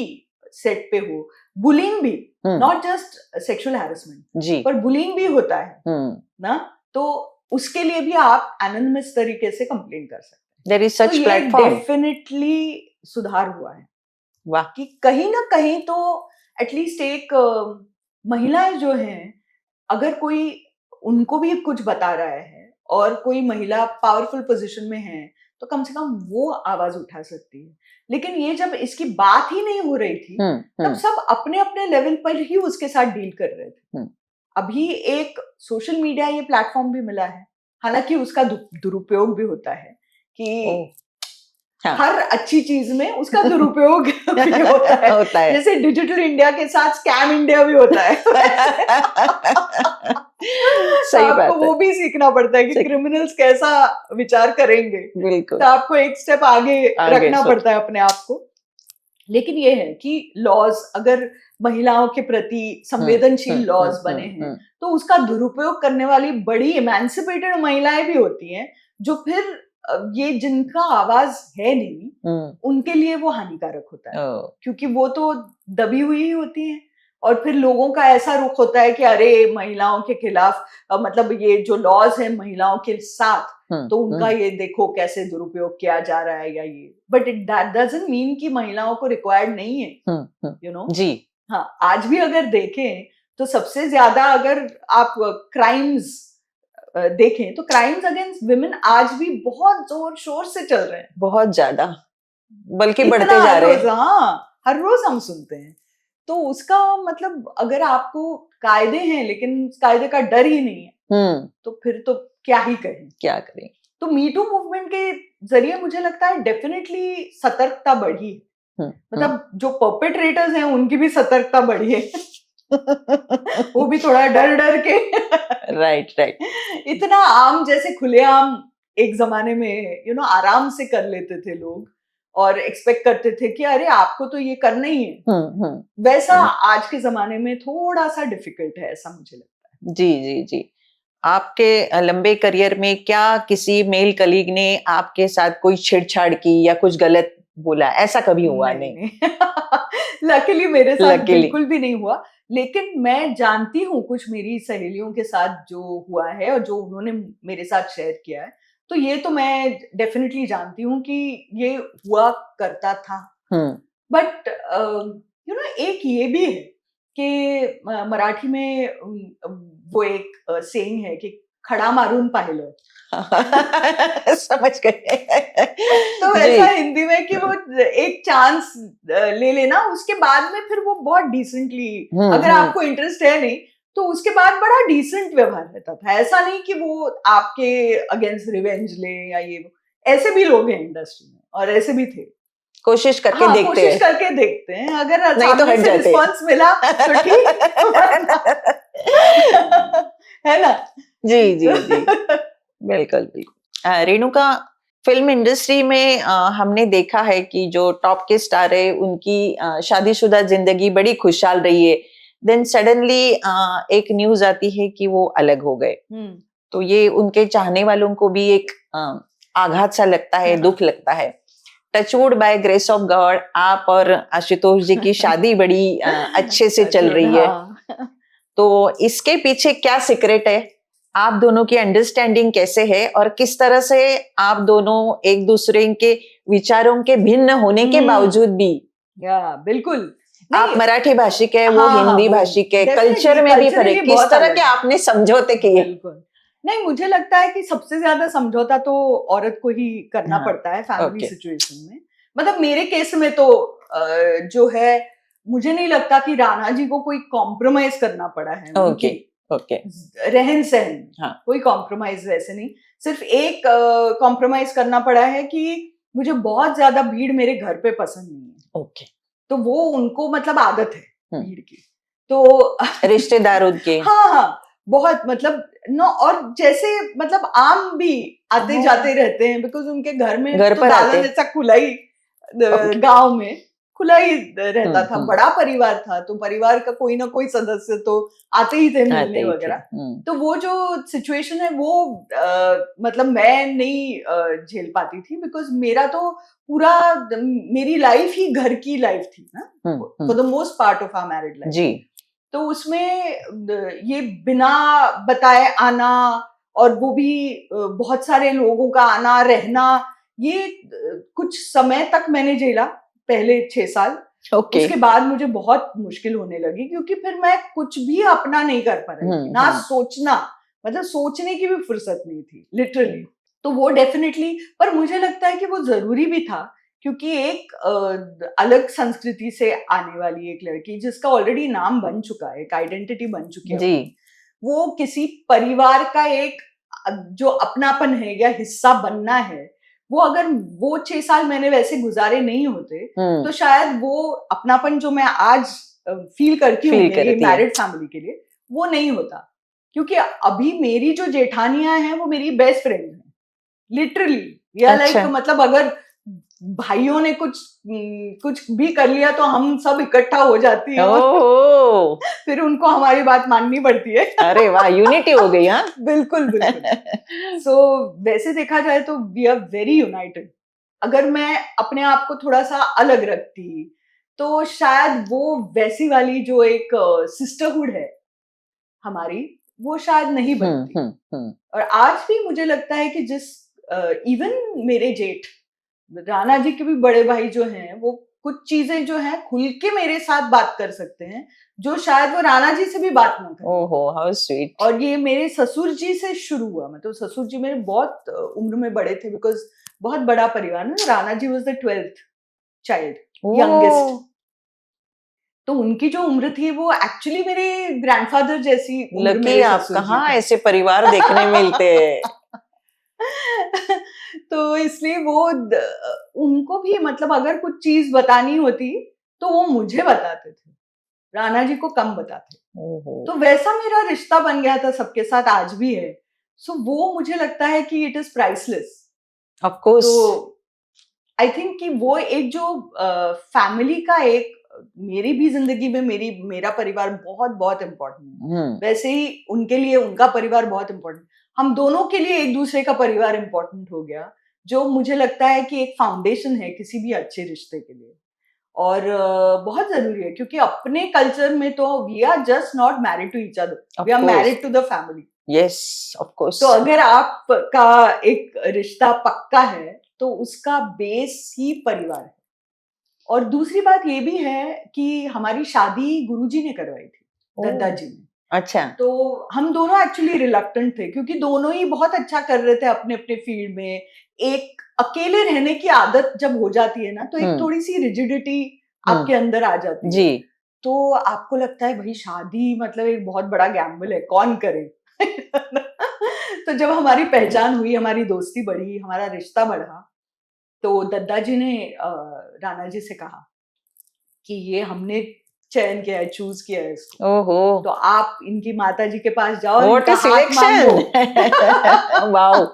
सेट पे हो, बुलिंग भी, नॉट जस्ट सेक्सुअल हैरेसमेंट, पर बुलिंग भी होता है ना, तो उसके लिए भी आप एनोनिमस तरीके से कंप्लेन कर सकते हैं। There is such तो platform. डेफिनेटली सुधार हुआ है। वाह। कि कहीं ना कहीं तो एटलीस्ट एक महिलाएं जो हैं, अगर कोई उनको भी कुछ बता रहा है और कोई महिला पावरफुल पोजीशन में है, तो कम से कम वो आवाज उठा सकती है। लेकिन ये जब इसकी बात ही नहीं हो रही थी, तब सब अपने अपने लेवल पर ही उसके साथ डील कर रहे थे। अभी एक सोशल मीडिया ये प्लेटफॉर्म भी मिला है, हालांकि उसका दुरुपयोग भी होता है कि हाँ। हर अच्छी चीज में उसका दुरुपयोग भी होता है। होता है। जैसे डिजिटल इंडिया के साथ स्कैम इंडिया भी होता है। सही बात आपको वो भी सीखना पड़ता है कि क्रिमिनल्स कैसा विचार करेंगे। बिल्कुल। तो आपको एक स्टेप आगे रखना पड़ता है अपने आप को। लेकिन ये है कि लॉज अगर महिलाओं के प्रति संवेदनशील लॉज बने हैं, तो उसका दुरुपयोग करने वाली बड़ी इमेंसिपेटेड महिलाएं भी होती हैं, जो फिर ये जिनका आवाज है नहीं, उनके लिए वो हानिकारक होता है। क्योंकि वो तो दबी हुई ही होती हैं, और फिर लोगों का ऐसा रुख होता है कि अरे महिलाओं के खिलाफ, मतलब ये जो लॉज है महिलाओं के साथ, तो उनका ये देखो कैसे दुरुपयोग किया जा रहा है या ये। But it that doesn't mean कि महिलाओं को रिक्वायर्ड नहीं है, यू नो। जी हाँ, आज भी अगर देखें तो सबसे ज्यादा अगर आप क्राइम्स देखें तो क्राइम्स अगेंस्ट विमेन आज भी बहुत जोर शोर से चल रहे हैं, बहुत ज्यादा, बल्कि बढ़ते जा रहे हैं। हाँ, हर रोज हम सुनते हैं। तो उसका मतलब अगर आपको कायदे हैं लेकिन कायदे का डर ही नहीं है, तो फिर तो क्या ही करें, क्या करें। तो मी टू मूवमेंट के जरिए मुझे लगता है डेफिनेटली सतर्कता बढ़ी है। मतलब जो परपेट्रेटर्स हैं उनकी भी सतर्कता बढ़ी है। वो भी थोड़ा डर डर के राइट इतना आम, जैसे खुलेआम एक जमाने में यू नो आराम से कर लेते थे लोग और एक्सपेक्ट करते थे कि अरे आपको तो ये करना ही है, वैसा आज के जमाने में थोड़ा सा डिफिकल्ट है, ऐसा मुझे लगता है। जी जी जी। आपके लंबे करियर में क्या किसी मेल कलीग ने आपके साथ कोई छेड़छाड़ की या कुछ गलत बोला, ऐसा कभी हुआ? नहीं। लकीली मेरे साथ बिल्कुल भी नहीं हुआ। लेकिन मैं जानती हूँ कुछ मेरी सहेलियों के साथ जो हुआ है और जो उन्होंने मेरे साथ शेयर किया है, तो ये तो मैं डेफिनेटली जानती हूँ कि ये हुआ करता था। बट यू नो एक ये भी है कि मराठी में वो एक सेइंग है कि खड़ा मारून पाहिलं। समझ गए। तो ऐसा हिंदी में कि वो एक चांस ले लेना, उसके बाद में फिर वो बहुत डिसेंटली, अगर आपको इंटरेस्ट है नहीं तो उसके बाद बड़ा डिसेंट व्यवहार रहता था। ऐसा नहीं कि वो आपके अगेंस्ट रिवेंज ले या ये, ऐसे भी लोग हैं इंडस्ट्री में और ऐसे भी थे। कोशिश करके देखते हैं। कोशिश करके देखते हैं, अगर नहीं तो हट जाते, रिस्पॉन्स मिला तो ठीक है ना। जी जी जी, बिल्कुल बिल्कुल। रेणुका, फिल्म इंडस्ट्री में हमने देखा है कि जो टॉप के स्टार है उनकी शादीशुदा जिंदगी बड़ी खुशहाल रही है, देन सडनली एक न्यूज आती है कि वो अलग हो गए। तो ये उनके चाहने वालों को भी एक आघात सा लगता है, दुख लगता है। Touchwood by grace of God आप और आशुतोष जी की शादी बड़ी अच्छे से चल रही है। तो इसके पीछे क्या सीक्रेट है? आप दोनों की अंडरस्टैंडिंग कैसे है और किस तरह से आप दोनों एक दूसरे के विचारों के भिन्न होने के बावजूद भी? बिल्कुल, आप मराठी भाषिक है, वो हिंदी भाषिक है, कल्चर में भी फर्क, किस तरह के आपने समझौते किए? बिल्कुल नहीं, मुझे लगता है कि सबसे ज्यादा समझौता तो औरत को ही करना पड़ता है फैमिली सिचुएशन में। मतलब मेरे केस में तो जो है, मुझे नहीं लगता कि राणा जी को कोई कॉम्प्रोमाइज करना पड़ा है। ओके, रहन सहन कोई कॉम्प्रोमाइज वैसे नहीं, सिर्फ एक कॉम्प्रोमाइज करना पड़ा है कि मुझे बहुत ज्यादा भीड़ मेरे घर पे पसंद नहीं है। ओके, तो वो उनको मतलब आदत है भीड़ की, तो रिश्तेदारों के हाँ बहुत मतलब नो, और जैसे मतलब आम भी आते जाते रहते हैं, बिकॉज उनके घर में घर तो पर दादा जैसा खुला ही गांव में खुला ही रहता था, बड़ा परिवार था, तो परिवार का कोई ना कोई सदस्य तो आते ही थे मिलने वगैरह। तो वो जो सिचुएशन है वो मतलब मैं नहीं झेल पाती थी, बिकॉज मेरा तो पूरा मेरी लाइफ ही घर की लाइफ थी ना, for the most part of our married life जी। तो उसमें ये बिना बताए आना और वो भी बहुत सारे लोगों का आना रहना, ये कुछ समय तक मैंने झेला, पहले 6 साल। ओके। उसके बाद मुझे बहुत मुश्किल होने लगी, क्योंकि फिर मैं कुछ भी अपना नहीं कर पा रही थी, ना सोचना, मतलब सोचने की भी फुर्सत नहीं थी, लिटरली। तो वो डेफिनेटली, पर मुझे लगता है कि वो जरूरी भी था, क्योंकि एक अलग संस्कृति से आने वाली एक लड़की जिसका ऑलरेडी नाम बन चुका है, एक आइडेंटिटी बन चुकी है जी। वो किसी परिवार का एक जो अपनापन है या हिस्सा बनना है, वो अगर वो 6 साल मैंने वैसे गुजारे नहीं होते तो शायद वो अपनापन जो मैं आज फील करती हूँ मेरी मैरिड फैमिली के लिए, वो नहीं होता। क्योंकि अभी मेरी जो जेठानियां हैं वो मेरी बेस्ट फ्रेंड हैं, लिटरली। या लाइक मतलब अगर भाइयों ने कुछ भी कर लिया तो हम सब इकट्ठा हो जाती हैं और फिर उनको हमारी बात माननी पड़ती है। अरे वाह, यूनिटी हो गई। हाँ, बिल्कुल बिल्कुल। सो वैसे देखा जाए तो वी आर वेरी यूनाइटेड। अगर मैं अपने आप को थोड़ा सा अलग रखती तो शायद वो वैसी वाली जो एक सिस्टरहुड है हमारी, वो शायद नहीं बनती। और आज भी मुझे लगता है कि जिस इवन मेरे जेठ राणा जी के भी बड़े भाई जो हैं, वो कुछ चीजें जो हैं खुल के मेरे साथ बात कर सकते हैं, जो शायद वो राणा जी से भी बात ना करें। ओहो, हाउ स्वीट। और ये मेरे ससुर जी से शुरू हुआ। मतलब ससुर जी मेरे बहुत उम्र में बड़े थे, बिकॉज बहुत बड़ा परिवार है। Rana ji was the 12th child, youngest. तो उनकी जो उम्र थी वो एक्चुअली मेरे ग्रैंडफादर जैसी उम्र लकी मेरे आप, ससुर जी कहाँ थे। ऐसे परिवार देखने मिलते हैं। तो इसलिए वो उनको भी मतलब अगर कुछ चीज बतानी होती तो वो मुझे बताते थे, राणा जी को कम बताते। तो वैसा मेरा रिश्ता बन गया था सबके साथ, आज भी है। सो वो मुझे लगता है कि it is priceless. Of course. तो आई थिंक कि वो एक जो फैमिली का एक, मेरी भी जिंदगी में मेरा परिवार बहुत बहुत इम्पोर्टेंट है। वैसे ही उनके लिए उनका परिवार बहुत इम्पोर्टेंट। हम दोनों के लिए एक दूसरे का परिवार इम्पोर्टेंट हो गया, जो मुझे लगता है कि एक फाउंडेशन है किसी भी अच्छे रिश्ते के लिए। और बहुत जरूरी है, क्योंकि अपने कल्चर में तो we are just not married to each other, we are married to the family. Yes, of course. तो अगर आपका एक रिश्ता पक्का है तो उसका बेस ही परिवार है। और दूसरी बात ये भी है कि हमारी शादी गुरुजी ने करवाई थी, दद्दा जी ने। अच्छा। तो हम दोनों एक्चुअली रिलक्टेंट थे, क्योंकि दोनों ही बहुत अच्छा कर रहे थे अपने अपने फील्ड में। एक अकेले रहने की आदत जब हो जाती है ना, तो एक थोड़ी सी रिजिडिटी आपके अंदर आ जाती है जी। तो आपको लगता है भाई शादी मतलब एक बहुत बड़ा गैम्बल है, कौन करे। तो जब हमारी पहचान हुई, हमारी दोस्ती बढ़ी, हमारा रिश्ता बढ़ा, तो दद्दा जी ने राणा जी से कहा कि ये हमने चयन किया है, चूज किया है इसको। ओहो। तो आप इनकी माता जी के पास जाओ और इनका हाथ मांगो। वाओ।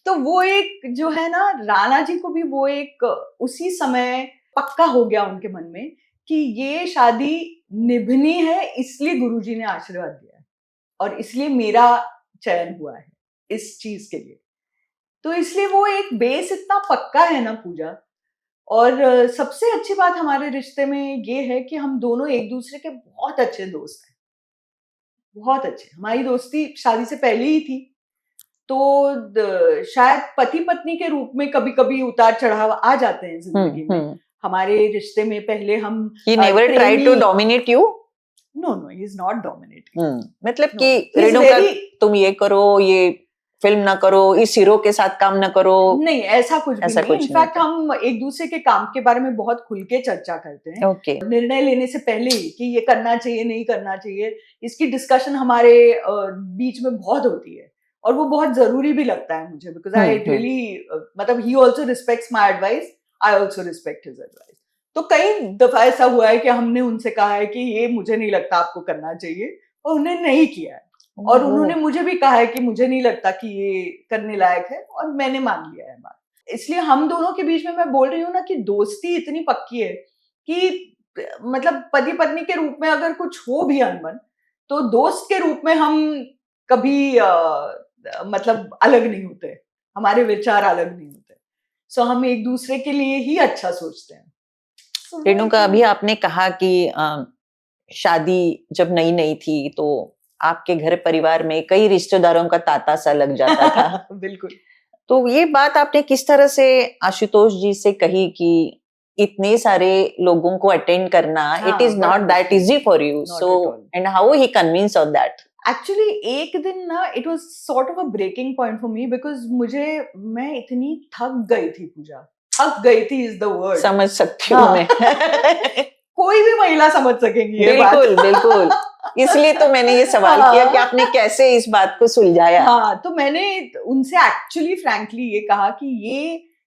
तो वो एक जो है ना, राणा जी को भी वो एक उसी समय पक्का हो गया उनके मन में कि ये शादी निभनी है, इसलिए गुरुजी ने आशीर्वाद दिया है और इसलिए मेरा चयन हुआ है इस चीज के लिए। तो इसलिए वो एक बेस इतना पक्का है ना पूजा। और सबसे अच्छी बात हमारे रिश्ते में ये है कि हम दोनों एक दूसरे के बहुत अच्छे दोस्त हैं, बहुत अच्छे। हमारी दोस्ती शादी से पहले ही थी, तो शायद पति पत्नी के रूप में कभी कभी उतार चढ़ाव आ जाते हैं जिंदगी में। हमारे रिश्ते में पहले हम He never tried to dominate you? No, he is not dominating. मतलब कि रेणुका तुम ये करो, ये फिल्म ना करो, इस हीरो के साथ काम ना करो, नहीं, ऐसा कुछ भी नहीं। इनफैक्ट हम एक दूसरे के काम के बारे में बहुत खुल के चर्चा करते हैं। Okay. निर्णय लेने से पहले ही कि ये करना चाहिए नहीं करना चाहिए, इसकी डिस्कशन हमारे बीच में बहुत होती है और वो बहुत जरूरी भी लगता है मुझे, बिकॉज आई रियली मतलब he also respects my advice, I also respect his advice. तो कई दफा ऐसा हुआ है कि हमने उनसे कहा है कि ये मुझे नहीं लगता आपको करना चाहिए, और उन्हें नहीं किया है। और उन्होंने मुझे भी कहा है कि मुझे नहीं लगता कि ये करने लायक है, और मैंने मान लिया है बात। इसलिए हम दोनों के बीच में मैं बोल रही हूँ ना कि दोस्ती इतनी पक्की है कि मतलब पति पत्नी के रूप में अगर कुछ हो भी अनबन, तो दोस्त के रूप में हम कभी मतलब अलग नहीं होते, हमारे विचार अलग नहीं होते। सो हम एक दूसरे के लिए ही अच्छा सोचते हैं। रेणुका, अभी आपने कहा कि शादी जब नई नई थी तो आपके घर परिवार में कई रिश्तेदारों का तांता सा लग जाता था। बिल्कुल। तो ये बात आपने किस तरह से आशुतोष जी से कही कि इतने सारे लोगों को अटेंड करना, इट इज बड़ा नॉट दैट मुश्किल easy for you, Not so at all. And how he convince of that? Actually एक दिन ना it was sort of a breaking point for me, because मैं इतनी थक गई थी पूजा, थक गई थी इज द वर्ड। समझ सकती हूँ हाँ। मैं। कोई भी महिला समझ सकेगी ये बात। बिल्कुल बिल्कुल, इसलिए तो मैंने ये सवाल किया कि आपने कैसे इस बात को सुलझाया। हाँ, तो मैंने उनसे एक्चुअली फ्रैंकली ये कहा कि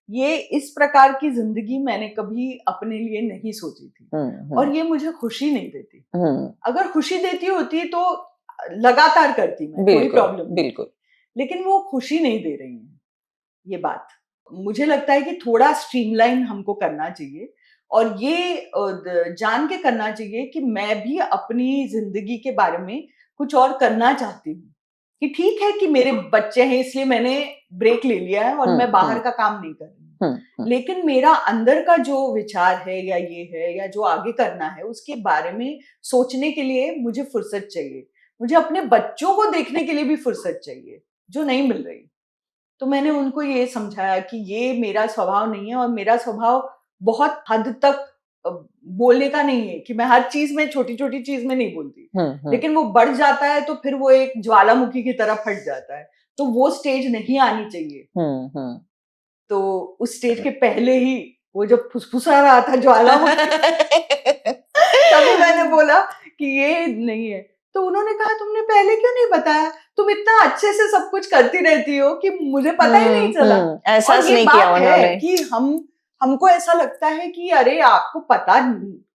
ये इस प्रकार की जिंदगी मैंने कभी अपने लिए नहीं सोची थी और ये मुझे खुशी नहीं देती। अगर खुशी देती होती तो लगातार करती मैं, कोई प्रॉब्लम नहीं। बिल्कुल। लेकिन वो खुशी नहीं दे रही है, ये बात मुझे लगता है कि थोड़ा स्ट्रीमलाइन हमको करना चाहिए और ये जान के करना चाहिए कि मैं भी अपनी जिंदगी के बारे में कुछ और करना चाहती हूँ, कि ठीक है कि मेरे बच्चे हैं इसलिए मैंने ब्रेक ले लिया है और मैं बाहर का काम नहीं कर रही हूँ, लेकिन मेरा अंदर का जो विचार है या ये है या जो आगे करना है उसके बारे में सोचने के लिए मुझे फुर्सत चाहिए, मुझे अपने बच्चों को देखने के लिए भी फुर्सत चाहिए जो नहीं मिल रही। तो मैंने उनको ये समझाया कि ये मेरा स्वभाव नहीं है और मेरा स्वभाव बहुत हद तक बोलने का नहीं है कि मैं हर चीज में छोटी छोटी चीज में नहीं बोलती, लेकिन वो बढ़ जाता है तो फिर वो एक ज्वालामुखी की तरह फट जाता है, तो वो स्टेज नहीं आनी चाहिए। तो उस स्टेज के पहले ही वो जब फुसफुसा रहा था ज्वालामुखी तभी मैंने बोला कि ये नहीं है। तो उन्होंने कहा तुमने पहले क्यों नहीं बताया, तुम इतना अच्छे से सब कुछ करती रहती हो कि मुझे पता ही नहीं चला। एहसास और ये नहीं किया बात उन्होंने है कि हमको ऐसा लगता है कि अरे आपको पता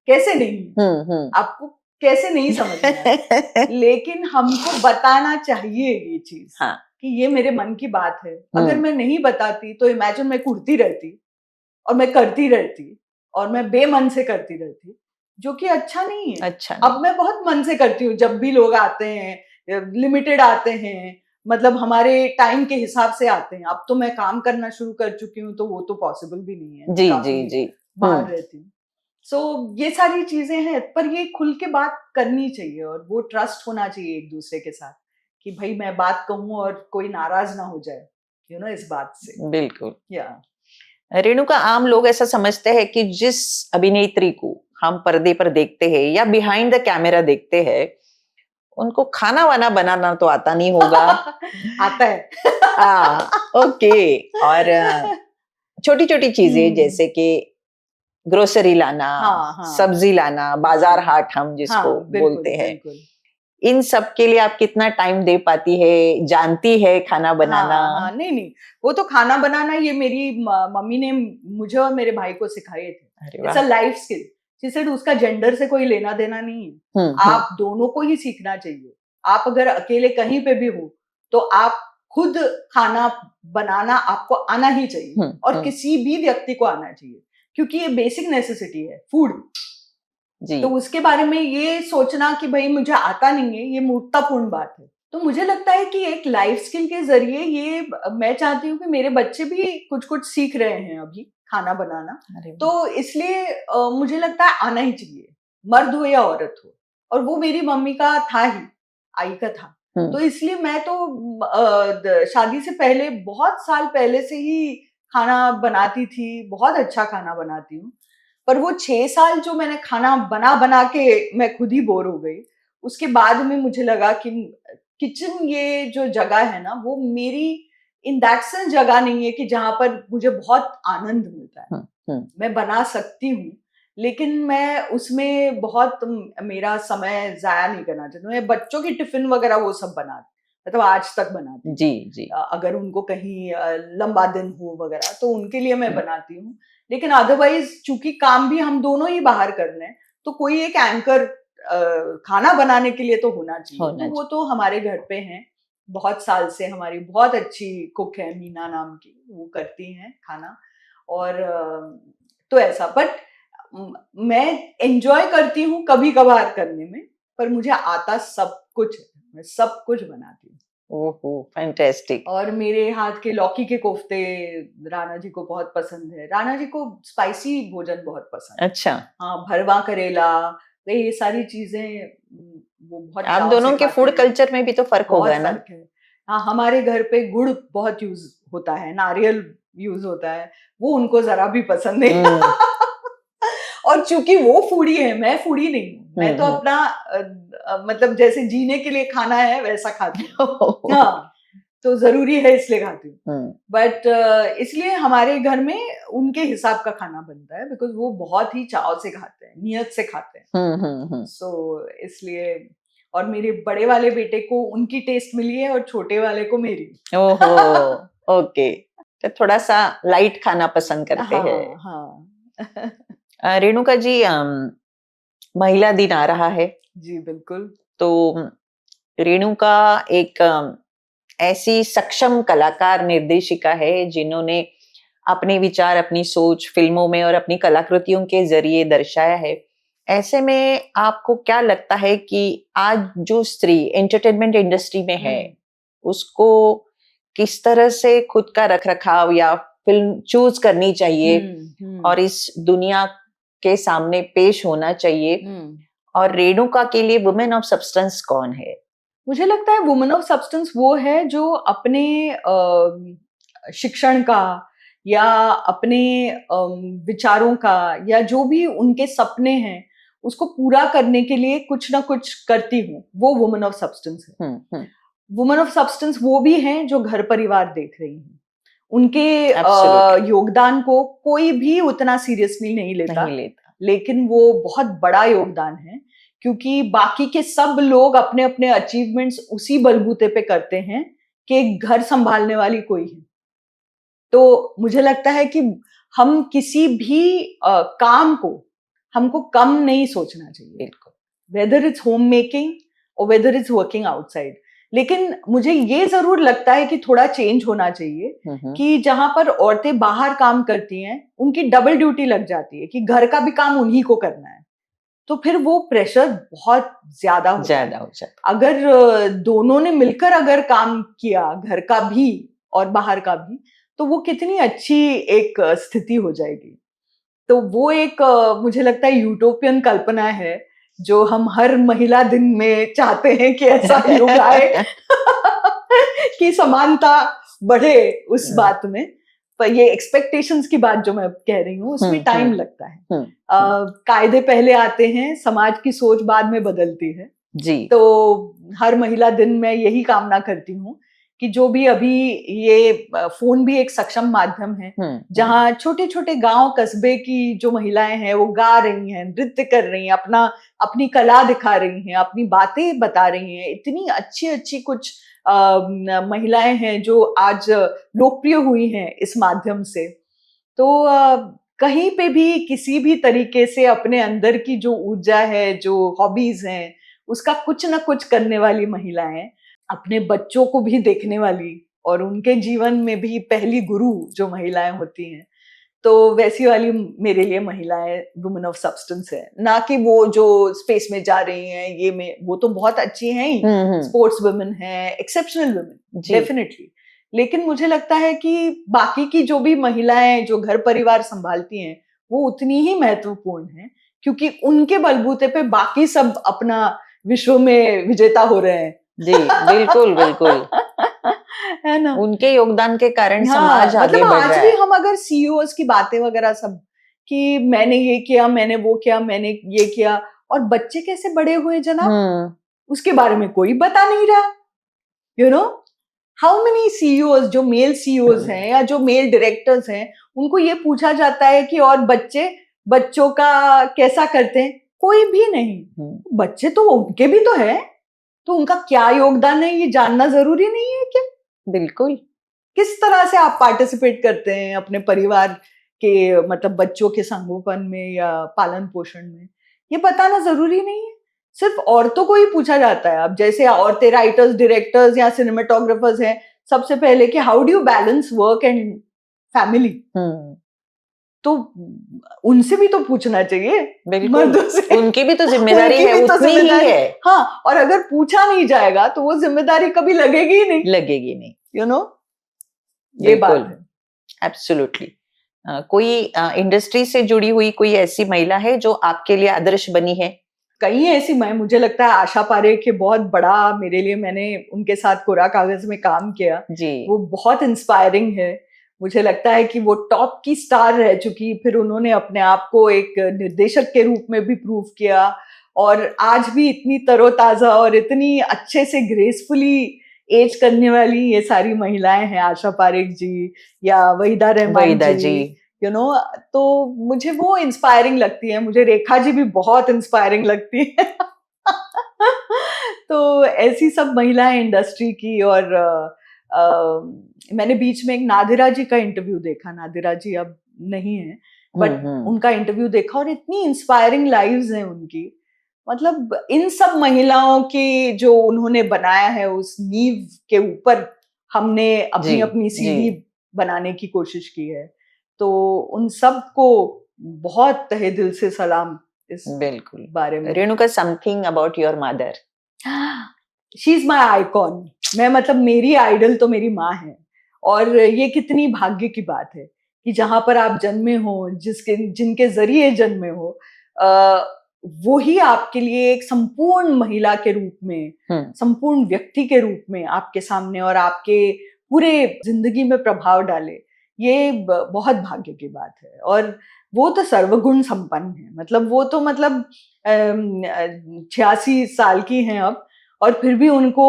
कैसे नहीं, आपको कैसे नहीं समझ में आया। लेकिन हमको बताना चाहिए ये चीज, हाँ। कि ये मेरे मन की बात है। अगर मैं नहीं बताती तो इमेजिन मैं कुड़ती रहती और मैं करती रहती और मैं बेमन से करती रहती, जो कि अच्छा नहीं है। अच्छा नहीं। अब मैं बहुत मन से करती हूँ, जब भी लोग आते हैं लिमिटेड आते हैं, मतलब हमारे टाइम के हिसाब से आते हैं। अब तो मैं काम करना शुरू कर चुकी हूँ तो वो तो पॉसिबल भी नहीं है, जी काफी जी जी बाहर रहती हूँ। सो ये सारी चीजें हैं, पर ये खुल के बात करनी चाहिए और वो ट्रस्ट होना चाहिए एक दूसरे के साथ कि भाई मैं बात कहूँ और कोई नाराज ना हो जाए, इस बात से। बिल्कुल। या रेणुका, आम लोग ऐसा समझते हैं कि जिस अभिनेत्री को हम पर्दे पर देखते हैं या बिहाइंड द कैमरा देखते हैं, उनको खाना वाना बनाना तो आता नहीं होगा। आता है। ओके। और छोटी छोटी चीजें जैसे कि ग्रोसरी लाना, हाँ। सब्जी लाना, बाजार हाट हम जिसको बोलते हैं, बिल्कुल। इन सब के लिए आप कितना टाइम दे पाती है? जानती है खाना बनाना? हाँ, नहीं, वो तो खाना बनाना ये मेरी मम्मी ने मुझे और मेरे भाई को सिखाए थे। अरे इट्स अ वाह। लाइफ स्किल, जिसे उसका जेंडर से कोई लेना देना नहीं है। आप दोनों को ही सीखना चाहिए। आप अगर अकेले कहीं पे भी हो तो आप खुद खाना बनाना आपको आना ही चाहिए और किसी भी व्यक्ति को आना चाहिए, क्योंकि ये बेसिक नेसेसिटी है फूड। तो उसके बारे में ये सोचना कि भाई मुझे आता नहीं है, ये मूर्खतापूर्ण बात है। तो मुझे लगता है कि एक लाइफ स्किल के जरिए ये मैं चाहती हूँ कि मेरे बच्चे भी कुछ कुछ सीख रहे हैं अभी खाना बनाना, तो इसलिए मुझे लगता है आना ही चाहिए, मर्द हो या औरत हो। और वो मेरी मम्मी का था ही, आई का था। तो इसलिए मैं तो शादी से पहले बहुत साल पहले से ही खाना बनाती थी, बहुत अच्छा खाना बनाती हूँ। पर वो 6 साल जो मैंने खाना बना के मैं खुद ही बोर हो गई, उसके बाद में मुझे लगा कि किचन ये जो जगह है ना, वो मेरी इन दैट सेंस जगह नहीं है कि जहां पर मुझे बहुत आनंद मिलता है। मैं बना सकती हूँ, लेकिन मैं उसमें बहुत मेरा समय जाया नहीं करना चाहती। मैं बच्चों की टिफिन वगैरह वो सब बनाती, मतलब आज तक बनाती। जी। अगर उनको कहीं लंबा दिन हो वगैरह तो उनके लिए मैं बनाती हूँ, लेकिन अदरवाइज चूंकि काम भी हम दोनों ही बाहर कर रहे हैं, तो कोई एक एंकर खाना बनाने के लिए तो होना चाहिए। तो वो तो हमारे घर पे हैं, बहुत साल से हमारी बहुत अच्छी कुक है मीना नाम की, वो करती हैं खाना। और तो ऐसा, बट मैं एंजॉय करती हूँ कभी कभार करने में, पर मुझे आता सब कुछ है, मैं सब कुछ बनाती हूँ। ओहो, फैंटास्टिक। और मेरे हाथ के लौकी के कोफ्ते राणा जी को बहुत पसंद है। राणा जी को स्पाइसी भोजन बहुत पसंद है। अच्छा। हाँ, भरवा करेला, ये सारी चीजें वो बहुत आप चाव से दोनों के खाते फूड हैं। कल्चर में भी तो फर्क होगा बहुत ना? फर्क है। हाँ, हमारे घर पे गुड़ बहुत यूज होता है, नारियल यूज होता है, वो उनको जरा भी पसंद नहीं। और चूंकि वो फूडी है, मैं फूडी नहीं हूँ, मैं तो अपना मतलब जैसे जीने के लिए खाना है वैसा खाती हूँ। हाँ, तो जरूरी है इसलिए खाती हूँ। बट इसलिए हमारे घर में उनके हिसाब का खाना बनता है, बिकॉज वो बहुत ही चाव से खाते हैं, नियत से खाते हैं। सो इसलिए, और मेरे बड़े वाले बेटे को उनकी टेस्ट मिली है और छोटे वाले को मेरी। ओहो, ओके, तो थोड़ा सा लाइट खाना पसंद करते हैं। हाँ। रेणुका जी, महिला दिन आ रहा है जी बिल्कुल। तो रेणुका एक ऐसी सक्षम कलाकार निर्देशिका है जिन्होंने अपने विचार, अपनी सोच फिल्मों में और अपनी कलाकृतियों के जरिए दर्शाया है। ऐसे में आपको क्या लगता है कि आज जो स्त्री एंटरटेनमेंट इंडस्ट्री में है उसको किस तरह से खुद का रख रखाव या फिल्म चूज करनी चाहिए और इस दुनिया के सामने पेश होना चाहिए, और रेणुका के लिए वुमेन ऑफ सब्सटेंस कौन है? मुझे लगता है वुमेन ऑफ सब्सटेंस वो है जो अपने शिक्षण का या अपने विचारों का या जो भी उनके सपने हैं उसको पूरा करने के लिए कुछ ना कुछ करती हूँ, वो वुमेन ऑफ सब्सटेंस है। वुमेन ऑफ सब्सटेंस वो भी हैं जो घर परिवार देख रही हैं, उनके योगदान को कोई भी उतना सीरियसली नहीं लेता, लेकिन वो बहुत बड़ा योगदान है, क्योंकि बाकी के सब लोग अपने अपने अचीवमेंट्स उसी बलबूते पे करते हैं कि घर संभालने वाली कोई है। तो मुझे लगता है कि हम किसी भी काम को हमको कम नहीं सोचना चाहिए, वेदर इट्स होम मेकिंग और वेदर इट्स वर्किंग आउटसाइड। लेकिन मुझे ये जरूर लगता है कि थोड़ा चेंज होना चाहिए कि जहां पर औरतें बाहर काम करती हैं उनकी डबल ड्यूटी लग जाती है कि घर का भी काम उन्हीं को करना है, तो फिर वो प्रेशर बहुत ज्यादा हो जाता है। अगर दोनों ने मिलकर अगर काम किया, घर का भी और बाहर का भी, तो वो कितनी अच्छी एक स्थिति हो जाएगी। तो वो एक मुझे लगता है यूटोपियन कल्पना है जो हम हर महिला दिन में चाहते हैं कि ऐसा युग आए कि समानता बढ़े उस बात में। पर ये एक्सपेक्टेशंस की बात जो मैं कह रही हूँ उसमें टाइम लगता है। कायदे पहले आते हैं, समाज की सोच बाद में बदलती है जी। तो हर महिला दिन मैं यही कामना करती हूँ कि जो भी अभी ये फोन भी एक सक्षम माध्यम है जहाँ छोटे छोटे गांव कस्बे की जो महिलाएं हैं वो गा रही हैं, नृत्य कर रही हैं, अपनी कला दिखा रही हैं, अपनी बातें बता रही हैं। इतनी अच्छी अच्छी कुछ महिलाएं हैं जो आज लोकप्रिय हुई हैं इस माध्यम से। तो कहीं पे भी किसी भी तरीके से अपने अंदर की जो ऊर्जा है, जो हॉबीज हैं, उसका कुछ ना कुछ करने वाली महिलाएं, अपने बच्चों को भी देखने वाली और उनके जीवन में भी पहली गुरु जो महिलाएं होती हैं, तो वैसी वाली मेरे लिए महिलाएं वुमेन ऑफ सब्सटेंस है। ना कि वो जो स्पेस में जा रही हैं ये में, वो तो बहुत अच्छी हैं ही, स्पोर्ट्स वुमेन है, एक्सेप्शनल वुमेन डेफिनेटली, लेकिन मुझे लगता है कि बाकी की जो भी महिलाएं जो घर परिवार संभालती हैं वो उतनी ही महत्वपूर्ण है, क्योंकि उनके बलबूते पे बाकी सब अपना विश्व में विजेता हो रहे हैं। जी बिल्कुल बिल्कुल है ना, उनके योगदान के कारण समाज आगे बढ़ रहा है। आज भी हम अगर सीईओज की बातें वगैरह सब कि मैंने ये किया, मैंने वो किया, मैंने ये किया, और बच्चे कैसे बड़े हुए जनाब उसके बारे में कोई बता नहीं रहा। You know how many CEOs जो मेल सीईओज हैं या जो मेल डायरेक्टर्स हैं, उनको ये पूछा जाता है कि और बच्चों का कैसा करते हैं? कोई भी नहीं। बच्चे तो उनके भी तो है, तो उनका क्या योगदान है ये जानना जरूरी नहीं है क्या? बिल्कुल। किस तरह से आप पार्टिसिपेट करते हैं अपने परिवार के मतलब बच्चों के संगोपन में या पालन पोषण में, ये बताना जरूरी नहीं है। सिर्फ औरतों को ही पूछा जाता है। अब जैसे औरतें राइटर्स, डायरेक्टर्स या सिनेमेटोग्राफर्स हैं, सबसे पहले कि how do you balance work and family, तो उनसे भी तो पूछना चाहिए। मर्दों से उनकी भी तो जिम्मेदारी है, उतनी ही है। हाँ, और अगर पूछा नहीं जाएगा तो वो जिम्मेदारी कभी लगेगी ही नहीं, यू नो, ये बात है। एब्सोल्युटली। कोई इंडस्ट्री से जुड़ी हुई कोई ऐसी महिला है जो आपके लिए आदर्श बनी है? कई ऐसी मुझे लगता है आशा पारेख के बहुत बड़ा मेरे लिए, मैंने उनके साथ कोरा कागज में काम किया जी वो बहुत इंस्पायरिंग है। मुझे लगता है कि वो टॉप की स्टार रह चुकी, फिर उन्होंने अपने आप को एक निर्देशक के रूप में भी प्रूव किया और आज भी इतनी तरोताजा और इतनी अच्छे से ग्रेसफुली एज करने वाली ये सारी महिलाएं हैं, आशा पारेख जी या वहीदा रहमान जी, यू नो तो मुझे वो इंस्पायरिंग लगती है। मुझे रेखा जी भी बहुत इंस्पायरिंग लगती है तो ऐसी सब महिलाएं इंडस्ट्री की। और मैंने बीच में एक नादिरा जी का इंटरव्यू देखा, नादिरा जी अब नहीं है बट उनका इंटरव्यू देखा और इतनी इंस्पायरिंग लाइव्स हैं उनकी। मतलब इन सब महिलाओं की जो उन्होंने बनाया है उस नींव के ऊपर हमने अपनी अपनी सीढ़ी बनाने की कोशिश की है, तो उन सब को बहुत तहे दिल से सलाम इस बिल्कुल बारे में। Renuka, something about your mother. She is my icon. मैं मतलब मेरी आइडल तो मेरी माँ है और ये कितनी भाग्य की बात है कि जहां पर आप जन्मे हो, जिनके जरिए जन्मे हो, वो ही आपके लिए एक संपूर्ण महिला के रूप में, संपूर्ण व्यक्ति के रूप में आपके सामने और आपके पूरे जिंदगी में प्रभाव डाले। ये बहुत भाग्य की बात है और वो तो सर्वगुण संपन्न है। मतलब वो तो मतलब 86 साल की हैं अब और फिर भी उनको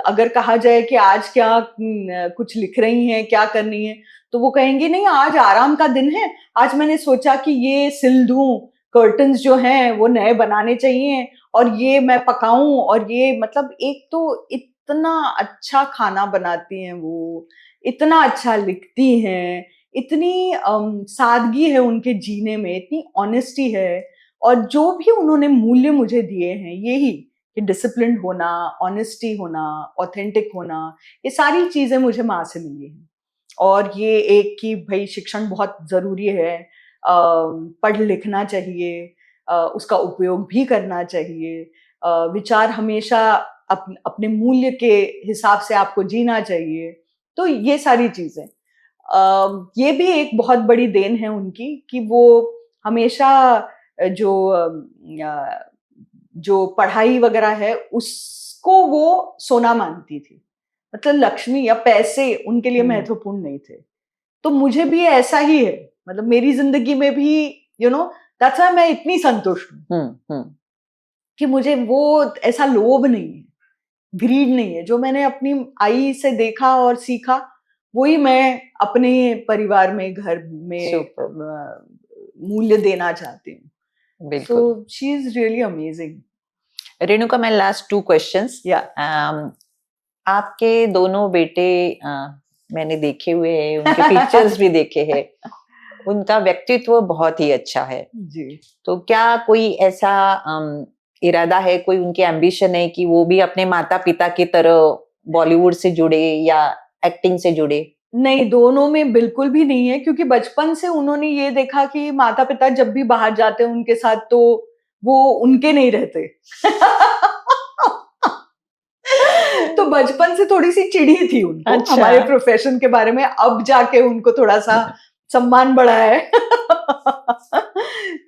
अगर कहा जाए कि आज क्या कुछ लिख रही हैं, क्या कर रही हैं, तो वो कहेंगी नहीं आज आराम का दिन है, आज मैंने सोचा कि ये सिल दूं, कर्टन्स जो हैं वो नए बनाने चाहिए और ये मैं पकाऊं। और ये मतलब एक तो इतना अच्छा खाना बनाती हैं वो, इतना अच्छा लिखती हैं, इतनी सादगी है उनके जीने में, इतनी ऑनेस्टी है। और जो भी उन्होंने मूल्य मुझे दिए हैं यही कि डिसिप्लिन होना, ऑनेस्टी होना, ऑथेंटिक होना, ये सारी चीजें मुझे माँ से मिली हैं। और ये एक कि भाई शिक्षण बहुत जरूरी है, पढ़ लिखना चाहिए, उसका उपयोग भी करना चाहिए, विचार हमेशा अपने मूल्य के हिसाब से आपको जीना चाहिए। तो ये सारी चीजें, ये भी एक बहुत बड़ी देन है उनकी कि वो हमेशा जो पढ़ाई वगैरह है उसको वो सोना मानती थी। मतलब लक्ष्मी या पैसे उनके लिए महत्वपूर्ण नहीं थे। तो मुझे भी ऐसा ही है, मतलब मेरी जिंदगी में भी दैट्स व्हाई मैं इतनी संतुष्ट हूँ कि मुझे वो ऐसा लोभ नहीं है, ग्रीड नहीं है। जो मैंने अपनी आई से देखा और सीखा वही मैं अपने परिवार में, घर में मूल्य देना चाहती हूँ। So she is really amazing. Renuka, मैं लास्ट 2 क्वेश्चंस। आपके दोनों बेटे मैंने देखे हुए हैं, उनके पिक्चर्स भी देखे हैं, उनका व्यक्तित्व बहुत ही अच्छा है जी। तो क्या कोई ऐसा इरादा है, कोई उनकी एम्बिशन है कि वो भी अपने माता पिता की तरह बॉलीवुड से जुड़े या एक्टिंग से जुड़े? नहीं, दोनों में बिल्कुल भी नहीं है, क्योंकि बचपन से उन्होंने ये देखा कि माता पिता जब भी बाहर जाते हैं उनके साथ तो वो उनके नहीं रहते तो बचपन से थोड़ी सी चिड़ी थी उनको हमारे प्रोफेशन के बारे में। अब जाके उनको थोड़ा सा सम्मान बढ़ा है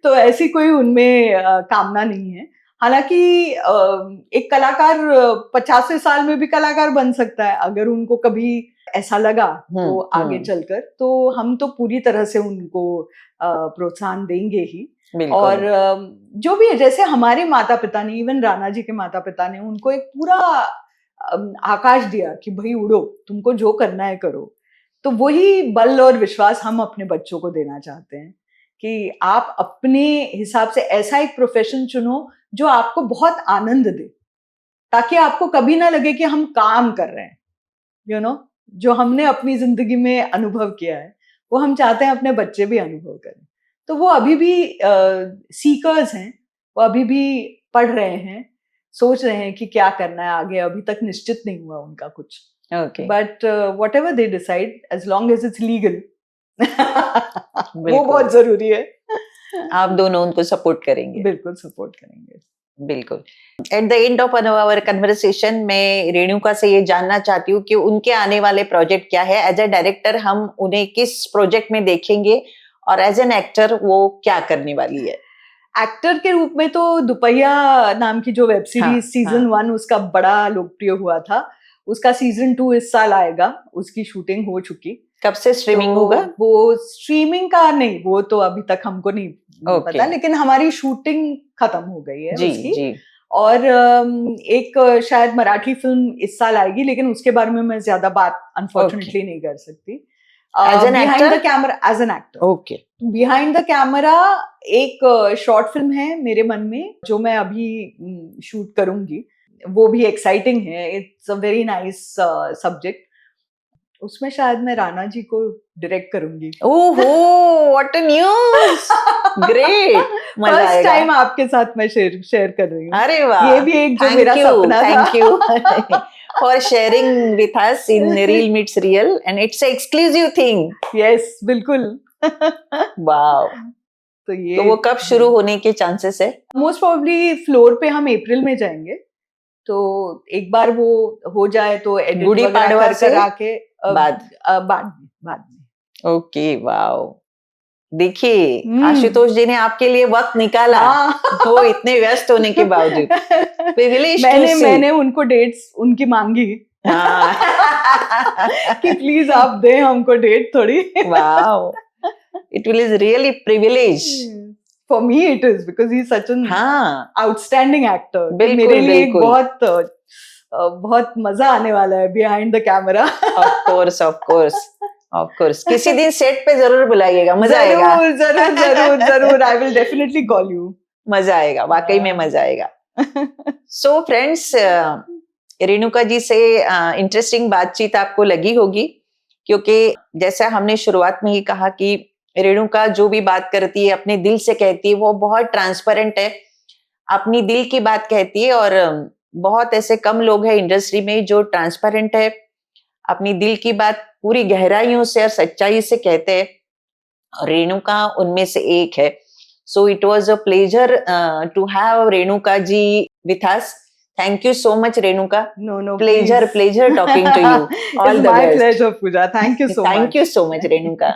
तो ऐसी कोई उनमें कामना नहीं है। हालांकि एक कलाकार 50वें साल में भी कलाकार बन सकता है अगर उनको कभी ऐसा लगा तो आगे चलकर, तो हम तो पूरी तरह से उनको प्रोत्साहन देंगे ही। और जो भी है, जैसे हमारे माता पिता ने, इवन राणा जी के माता पिता ने उनको एक पूरा आकाश दिया कि भाई उड़ो, तुमको जो करना है करो। तो वही बल और विश्वास हम अपने बच्चों को देना चाहते हैं कि आप अपने हिसाब से ऐसा एक प्रोफेशन चुनो जो आपको बहुत आनंद दे, ताकि आपको कभी ना लगे कि हम काम कर रहे हैं। जो हमने अपनी जिंदगी में अनुभव किया है वो हम चाहते हैं अपने बच्चे भी अनुभव करें। तो वो अभी भी सीकर्स हैं, वो अभी भी पढ़ रहे हैं, सोच रहे हैं कि क्या करना है आगे। अभी तक निश्चित नहीं हुआ उनका कुछ, but whatever they decide, as long as it's legal वो बहुत जरूरी है। आप दोनों उनको सपोर्ट करेंगे? बिल्कुल सपोर्ट करेंगे, बिल्कुल। At the end of our conversation मैं रेणुका से ये जानना चाहती हूँ कि उनके आने वाले प्रोजेक्ट क्या है। एज ए डायरेक्टर हम उन्हें किस प्रोजेक्ट में देखेंगे और एज एन एक्टर वो क्या करने वाली है? एक्टर के रूप में तो दुपहिया नाम की जो वेब सीरीज हाँ, सीजन 1 उसका बड़ा लोकप्रिय हुआ था, उसका सीजन 2 इस साल आएगा, उसकी शूटिंग हो चुकी। कब से स्ट्रीमिंग तो होगा? वो स्ट्रीमिंग का नहीं, वो तो अभी तक हमको नहीं Okay. पता, लेकिन हमारी शूटिंग खत्म हो गई है जी उसकी। जी। और एक शायद मराठी फिल्म इस साल आएगी, लेकिन उसके बारे में मैं ज्यादा बात अनफॉर्चुनेटली नहीं कर सकती। As an behind actor? The camera, as an actor, okay. Behind the camera एक शॉर्ट फिल्म है मेरे मन में, जो मैं अभी शूट करूंगी। वो भी एक्साइटिंग है, it's a very nice subject. उसमें शायद मैं राणा जी को डायरेक्ट करूंगी। ओहो, व्हाट अ न्यूज़! ग्रेट, मजा फर्स्ट आएगा। टाइम आपके साथ मैं शेयर कर रही हूँ। अरे वाह! ये भी एक जो मेरा सपना था। Thank you for sharing with us in reel meets real and it's exclusive thing. Yes, बिल्कुल। वाओ! तो ये तो वो कब शुरू होने के चांसेस है? मोस्ट प्रोबेबली फ्लोर पे हम अप्रैल में जाएंगे, तो एक बार वो हो जाए तो एडिट गुड़ी वगैरह पाड़वा कर से करा के बाद? बाद में। Okay, wow! देखिए, हम्म। आशुतोष जी ने आपके लिए वक्त निकाला, हाँ। तो इतने व्यस्त होने के बावजूद। Privileged to see. मैंने उनको डेट्स उनकी मांगी हाँ। कि प्लीज आप दें हमको डेट थोड़ी। Wow, it is really privilege. For me it is, because he is such an हाँ, outstanding actor कि बिल्कुल, मेरे लिए एक बिल्कुल। बहुत मजा आने वाला है behind the camera. of course. किसी दिन सेट पे जरूर बुलाइएगा, मजा आएगा। जरूर I will definitely call you. मजा आएगा, वाकई में मजा आएगा। So friends, रेणुका जी से इंटरेस्टिंग बातचीत आपको लगी होगी, क्योंकि जैसा हमने शुरुआत में ही कहा कि रेणुका जो भी बात करती है अपने दिल से कहती है, वो बहुत ट्रांसपेरेंट है, अपनी दिल की बात कहती है। और बहुत ऐसे कम लोग हैं इंडस्ट्री में जो ट्रांसपेरेंट है, अपनी दिल की बात पूरी गहराइयों से और सच्चाई से कहते हैं। रेणुका उनमें से एक है। So it was a pleasure to have Renuka ji with us. Thank you so much, Renuka. No, Pleasure talking to you. All It's the my best. pleasure, Pooja. Thank you so much. Thank you so much, Renuka.